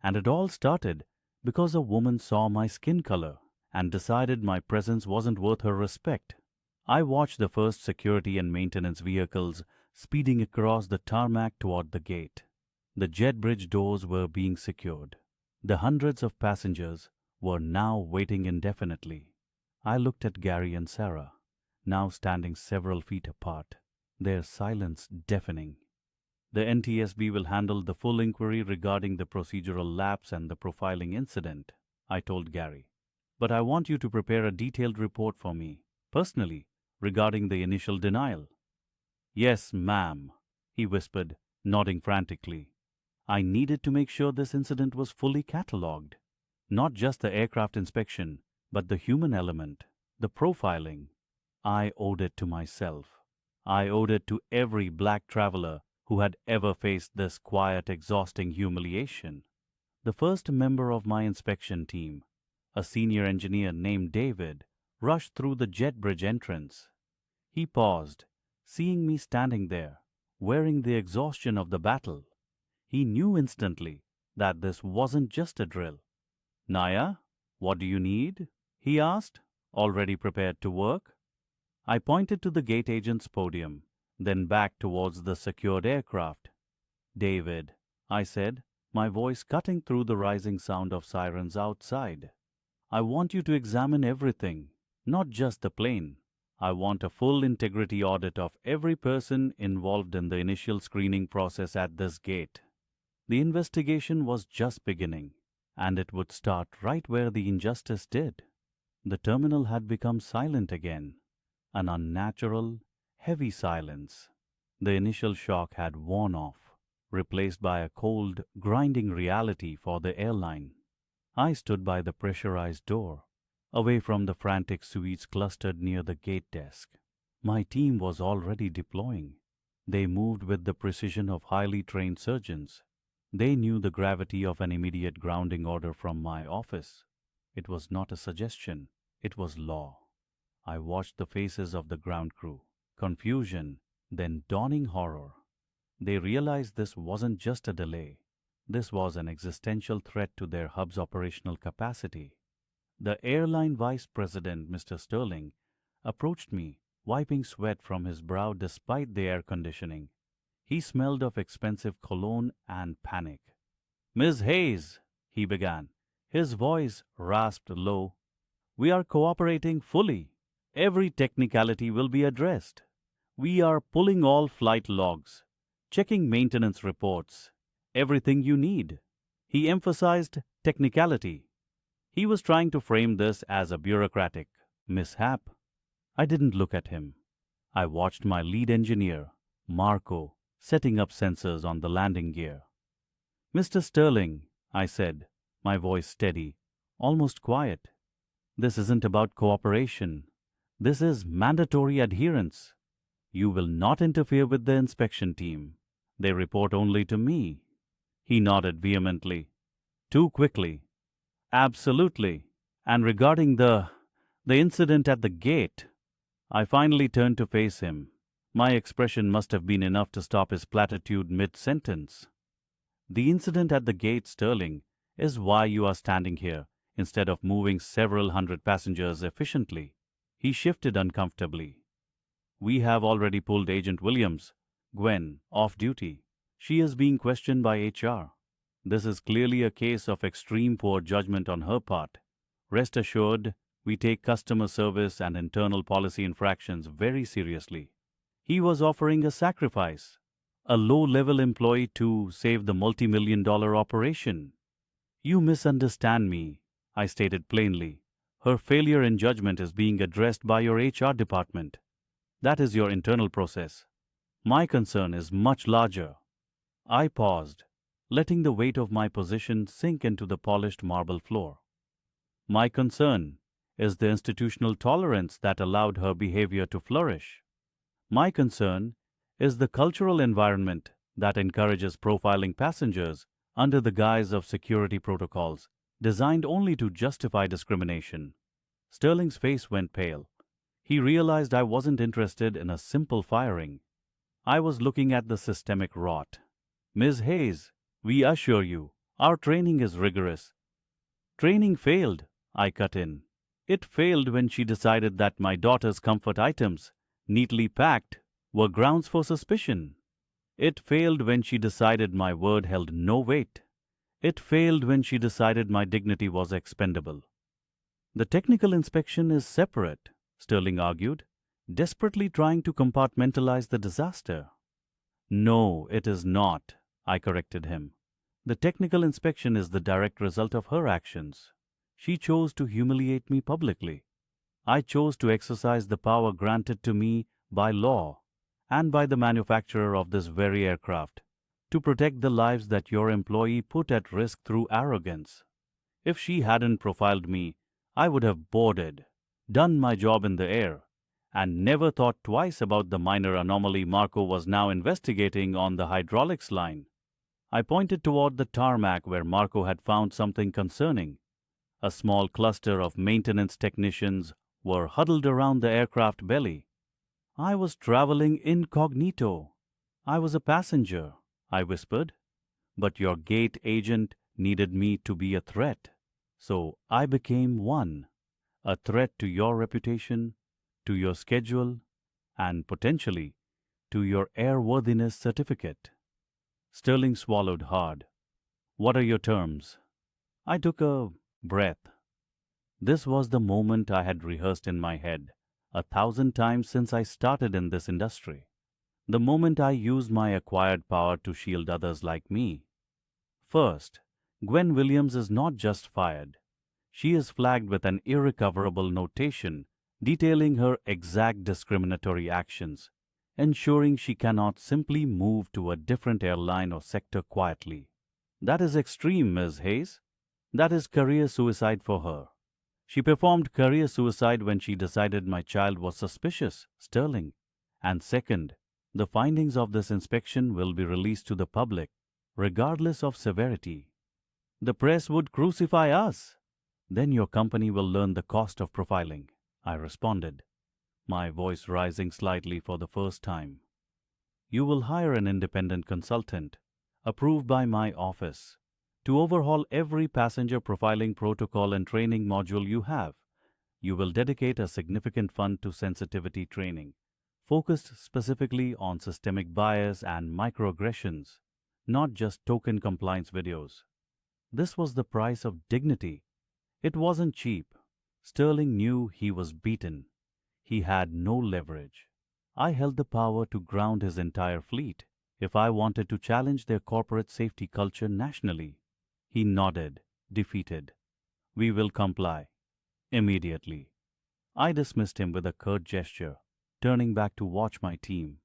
and it all started because a woman saw my skin color and decided my presence wasn't worth her respect. I watched the first security and maintenance vehicles speeding across the tarmac toward the gate. The jet bridge doors were being secured. The hundreds of passengers were now waiting indefinitely. I looked at Gary and Sarah, now standing several feet apart, their silence deafening. The NTSB will handle the full inquiry regarding the procedural lapse and the profiling incident, I told Gary. But I want you to prepare a detailed report for me, personally, regarding the initial denial. Yes, ma'am, he whispered, nodding frantically. I needed to make sure this incident was fully catalogued. Not just the aircraft inspection, but the human element, the profiling. I owed it to myself. I owed it to every black traveler who had ever faced this quiet, exhausting humiliation. The first member of my inspection team, a senior engineer named David, rushed through the jet bridge entrance. He paused, seeing me standing there, wearing the exhaustion of the battle. He knew instantly that this wasn't just a drill. Naya, what do you need? He asked, already prepared to work. I pointed to the gate agent's podium, then back towards the secured aircraft. David, I said, my voice cutting through the rising sound of sirens outside. I want you to examine everything, not just the plane. I want a full integrity audit of every person involved in the initial screening process at this gate. The investigation was just beginning, and it would start right where the injustice did. The terminal had become silent again, an unnatural, heavy silence. The initial shock had worn off, replaced by a cold, grinding reality for the airline. I stood by the pressurized door, away from the frantic suites clustered near the gate desk. My team was already deploying. They moved with the precision of highly trained surgeons. They knew the gravity of an immediate grounding order from my office. It was not a suggestion, it was law. I watched the faces of the ground crew, confusion, then dawning horror. They realized this wasn't just a delay. This was an existential threat to their hub's operational capacity. The airline vice president, Mr. Sterling, approached me, wiping sweat from his brow despite the air conditioning. He smelled of expensive cologne and panic. "Ms. Hayes," he began, his voice rasped low, "we are cooperating fully. Every technicality will be addressed. We are pulling all flight logs, checking maintenance reports, everything you need." He emphasized technicality. He was trying to frame this as a bureaucratic mishap. I didn't look at him. I watched my lead engineer, Marco, setting up sensors on the landing gear. "Mr. Sterling," I said, my voice steady, almost quiet, "this isn't about cooperation. This is mandatory adherence. You will not interfere with the inspection team. They report only to me." He nodded vehemently. "Too quickly." "Absolutely. And regarding the incident at the gate," I finally turned to face him. My expression must have been enough to stop his platitude mid-sentence. "The incident at the gate, Sterling, is why you are standing here instead of moving several hundred passengers efficiently." He shifted uncomfortably. "We have already pulled Agent Williams, Gwen, off duty. She is being questioned by HR. This is clearly a case of extreme poor judgment on her part. Rest assured, we take customer service and internal policy infractions very seriously." He was offering a sacrifice, a low-level employee to save the multi-million-dollar operation. "You misunderstand me," I stated plainly. "Her failure in judgment is being addressed by your HR department. That is your internal process. My concern is much larger." I paused, letting the weight of my position sink into the polished marble floor. "My concern is the institutional tolerance that allowed her behavior to flourish. My concern is the cultural environment that encourages profiling passengers under the guise of security protocols designed only to justify discrimination." Sterling's face went pale. He realized I wasn't interested in a simple firing. I was looking at the systemic rot. "Ms. Hayes, we assure you, our training is rigorous." "Training failed," I cut in. "It failed when she decided that my daughter's comfort items, neatly packed, were grounds for suspicion. It failed when she decided my word held no weight. It failed when she decided my dignity was expendable. The technical inspection is separate, Sterling argued, desperately trying to compartmentalize the disaster. No, it is not, I corrected him. The technical inspection is the direct result of her actions. She chose to humiliate me publicly. I chose to exercise the power granted to me by law and by the manufacturer of this very aircraft to protect the lives that your employee put at risk through arrogance. If she hadn't profiled me, I would have boarded, done my job in the air, and never thought twice about the minor anomaly Marco was now investigating on the hydraulics line. I pointed toward the tarmac where Marco had found something concerning. A small cluster of maintenance technicians were huddled around the aircraft belly. I was traveling incognito. I was a passenger, I whispered. But your gate agent needed me to be a threat. So I became one, a threat to your reputation, to your schedule, and potentially to your airworthiness certificate. Sterling swallowed hard. What are your terms? I took a breath. This was the moment I had rehearsed in my head 1,000 times since I started in this industry. The moment I used my acquired power to shield others like me. First, Gwen Williams is not just fired. She is flagged with an irrecoverable notation detailing her exact discriminatory actions, ensuring she cannot simply move to a different airline or sector quietly. That is extreme, Ms. Hayes. That is career suicide for her. She performed career suicide when she decided my child was suspicious, Sterling. And second, the findings of this inspection will be released to the public, regardless of severity. The press would crucify us. Then your company will learn the cost of profiling, I responded, my voice rising slightly for the first time. You will hire an independent consultant, approved by my office, to overhaul every passenger profiling protocol and training module you have. You will dedicate a significant fund to sensitivity training, focused specifically on systemic bias and microaggressions, not just token compliance videos. This was the price of dignity. It wasn't cheap. Sterling knew he was beaten. He had no leverage. I held the power to ground his entire fleet if I wanted to challenge their corporate safety culture nationally. He nodded, defeated. We will comply. Immediately. I dismissed him with a curt gesture, turning back to watch my team.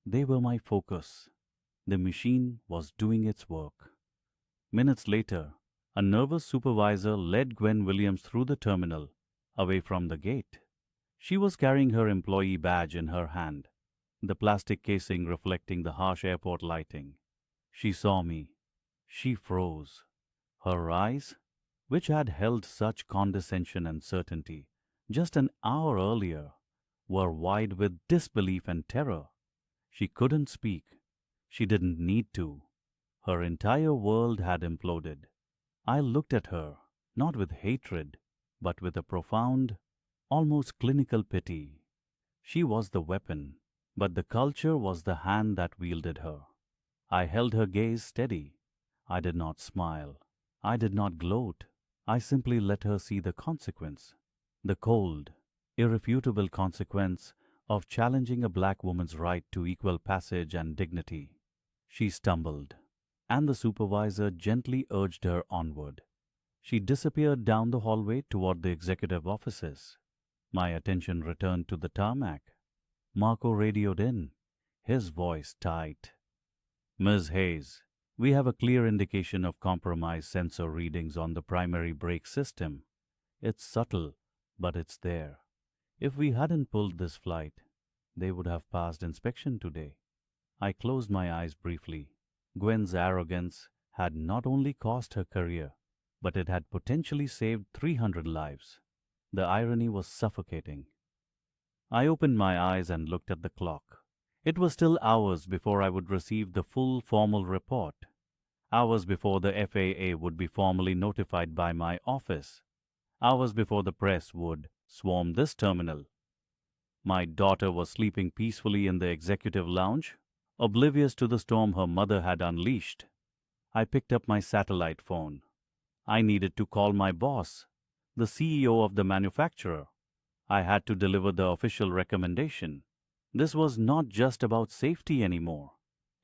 They were my focus. The machine was doing its work. Minutes later, a nervous supervisor led Gwen Williams through the terminal, away from the gate. She was carrying her employee badge in her hand, the plastic casing reflecting the harsh airport lighting. She saw me. She froze. Her eyes, which had held such condescension and certainty just an hour earlier, were wide with disbelief and terror. She couldn't speak. She didn't need to. Her entire world had imploded. I looked at her, not with hatred, but with a profound, almost clinical pity. She was the weapon, but the culture was the hand that wielded her. I held her gaze steady. I did not smile. I did not gloat. I simply let her see the consequence. The cold, irrefutable consequence of challenging a black woman's right to equal passage and dignity. She stumbled, and the supervisor gently urged her onward. She disappeared down the hallway toward the executive offices. My attention returned to the tarmac. Marco radioed in, his voice tight. Ms. Hayes, we have a clear indication of compromised sensor readings on the primary brake system. It's subtle, but it's there. If we hadn't pulled this flight, they would have passed inspection today. I closed my eyes briefly. Gwen's arrogance had not only cost her career, but it had potentially saved 300 lives. The irony was suffocating. I opened my eyes and looked at the clock. It was still hours before I would receive the full formal report, hours before the FAA would be formally notified by my office, hours before the press would swarm this terminal. My daughter was sleeping peacefully in the executive lounge, oblivious to the storm her mother had unleashed. I picked up my satellite phone. I needed to call my boss, the CEO of the manufacturer. I had to deliver the official recommendation. This was not just about safety anymore.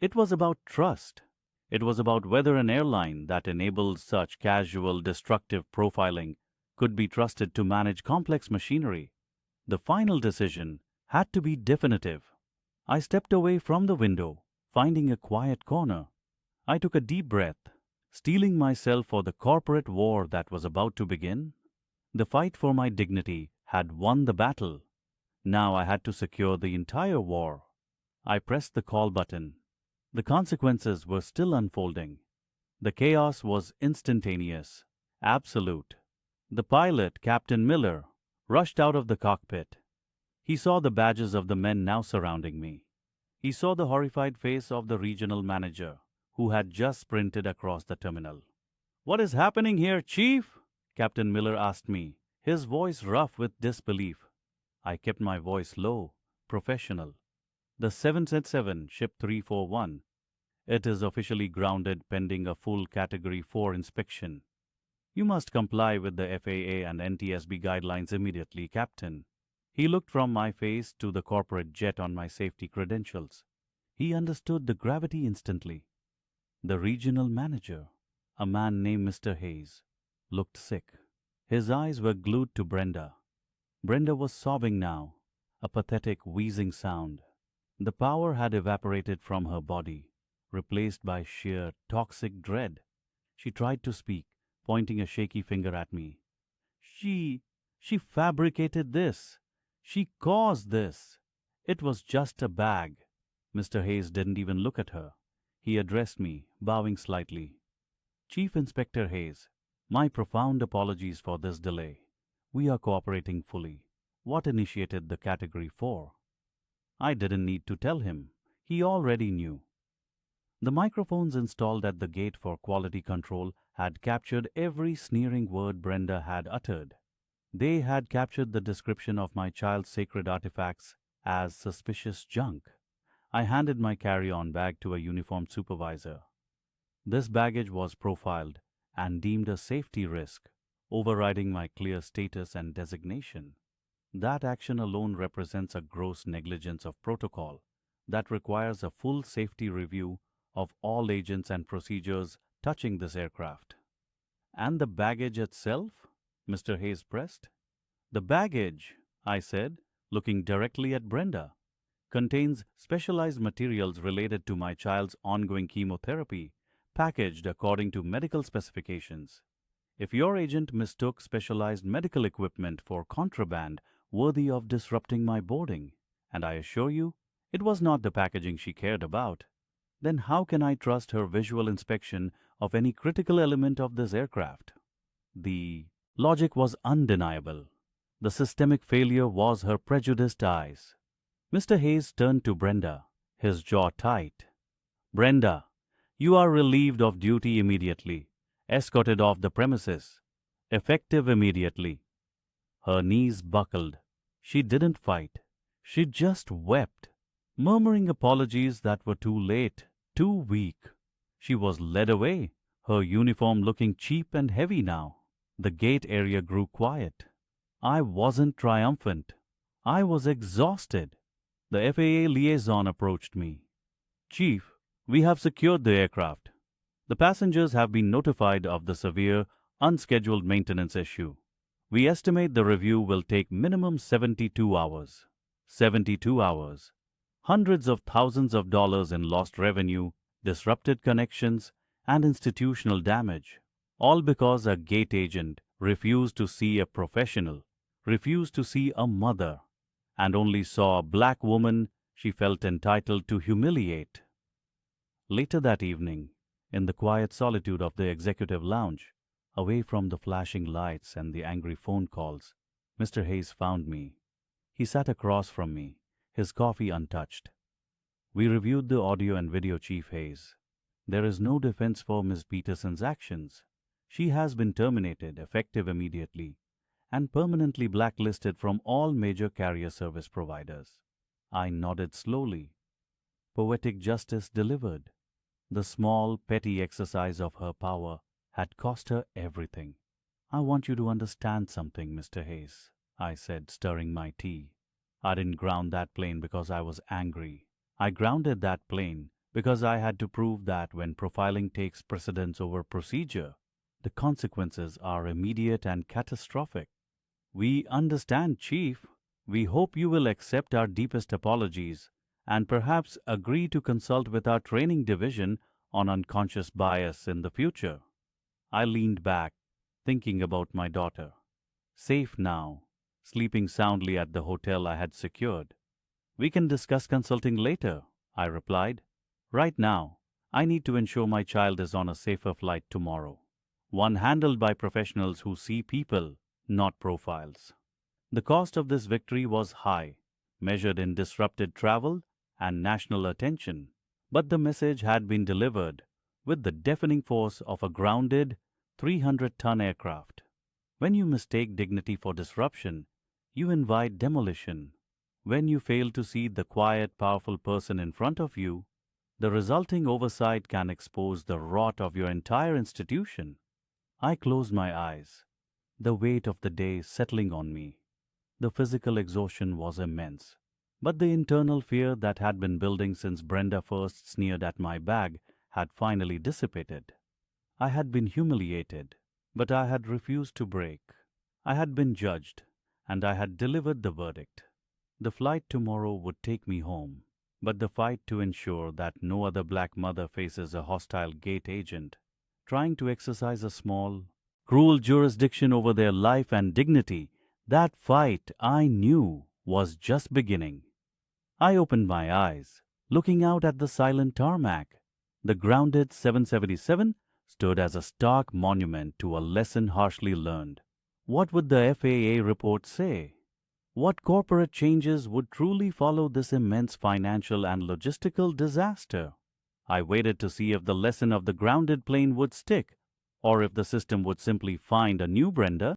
It was about trust. It was about whether an airline that enabled such casual, destructive profiling could be trusted to manage complex machinery. The final decision had to be definitive. I stepped away from the window, finding a quiet corner. I took a deep breath, steeling myself for the corporate war that was about to begin. The fight for my dignity had won the battle. Now I had to secure the entire war. I pressed the call button. The consequences were still unfolding. The chaos was instantaneous, absolute. The pilot, Captain Miller, rushed out of the cockpit. He saw the badges of the men now surrounding me. He saw the horrified face of the regional manager, who had just sprinted across the terminal. "What is happening here, Chief?" Captain Miller asked me, his voice rough with disbelief. I kept my voice low, professional. "The 787 Ship 341. It is officially grounded pending a full Category 4 inspection. You must comply with the FAA and NTSB guidelines immediately, Captain." He looked from my face to the corporate jet on my safety credentials. He understood the gravity instantly. The regional manager, a man named Mr. Hayes, looked sick. His eyes were glued to Brenda. Brenda was sobbing now, a pathetic wheezing sound. The power had evaporated from her body, replaced by sheer, toxic dread. She tried to speak, pointing a shaky finger at me. She fabricated this. She caused this. It was just a bag." Mr. Hayes didn't even look at her. He addressed me, bowing slightly. "Chief Inspector Hayes, my profound apologies for this delay. We are cooperating fully. What initiated the Category 4? I didn't need to tell him. He already knew. The microphones installed at the gate for quality control had captured every sneering word Brenda had uttered. They had captured the description of my child's sacred artifacts as suspicious junk. I handed my carry-on bag to a uniformed supervisor. This baggage was profiled and deemed a safety risk, overriding my clear status and designation. That action alone represents a gross negligence of protocol that requires a full safety review of all agents and procedures touching this aircraft. "And the baggage itself?" Mr. Hayes pressed. "The baggage," I said, looking directly at Brenda, "contains specialized materials related to my child's ongoing chemotherapy, packaged according to medical specifications. If your agent mistook specialized medical equipment for contraband worthy of disrupting my boarding, and I assure you, it was not the packaging she cared about, then how can I trust her visual inspection of any critical element of this aircraft?" The logic was undeniable. The systemic failure was her prejudiced eyes. Mr. Hayes turned to Brenda, his jaw tight. "Brenda, you are relieved of duty immediately, escorted off the premises, effective immediately." Her knees buckled. She didn't fight. She just wept, murmuring apologies that were too late, too weak. She was led away, her uniform looking cheap and heavy now. The gate area grew quiet. I wasn't triumphant. I was exhausted. The FAA liaison approached me. "Chief, we have secured the aircraft. The passengers have been notified of the severe, unscheduled maintenance issue. We estimate the review will take minimum 72 hours. 72 hours. Hundreds of thousands of dollars in lost revenue, disrupted connections, and institutional damage. All because a gate agent refused to see a professional, refused to see a mother, and only saw a black woman she felt entitled to humiliate." Later that evening, in the quiet solitude of the executive lounge, away from the flashing lights and the angry phone calls, Mr. Hayes found me. He sat across from me, his coffee untouched. "We reviewed the audio and video, Chief Hayes. There is no defense for Ms. Peterson's actions. She has been terminated, effective immediately, and permanently blacklisted from all major carrier service providers. I nodded slowly. Poetic justice delivered. The small, petty exercise of her power had cost her everything. I want you to understand something, Mr. Hayes, I said, stirring my tea. I didn't ground that plane because I was angry. I grounded that plane because I had to prove that when profiling takes precedence over procedure, the consequences are immediate and catastrophic. We understand, Chief. We hope you will accept our deepest apologies and perhaps agree to consult with our training division on unconscious bias in the future. I leaned back, thinking about my daughter. Safe now, sleeping soundly at the hotel I had secured. We can discuss consulting later, I replied. Right now, I need to ensure my child is on a safer flight tomorrow, one handled by professionals who see people, not profiles. The cost of this victory was high, measured in disrupted travel and national attention, but the message had been delivered with the deafening force of a grounded 300-ton aircraft. When you mistake dignity for disruption, you invite demolition. When you fail to see the quiet, powerful person in front of you, the resulting oversight can expose the rot of your entire institution. I closed my eyes, the weight of the day settling on me. The physical exhaustion was immense, but the internal fear that had been building since Brenda first sneered at my bag had finally dissipated. I had been humiliated, but I had refused to break. I had been judged, and I had delivered the verdict. The flight tomorrow would take me home, but the fight to ensure that no other black mother faces a hostile gate agent trying to exercise a small, cruel jurisdiction over their life and dignity, that fight, I knew, was just beginning. I opened my eyes, looking out at the silent tarmac. The grounded 777 stood as a stark monument to a lesson harshly learned. What would the FAA report say? What corporate changes would truly follow this immense financial and logistical disaster? I waited to see if the lesson of the grounded plane would stick, or if the system would simply find a new Brenda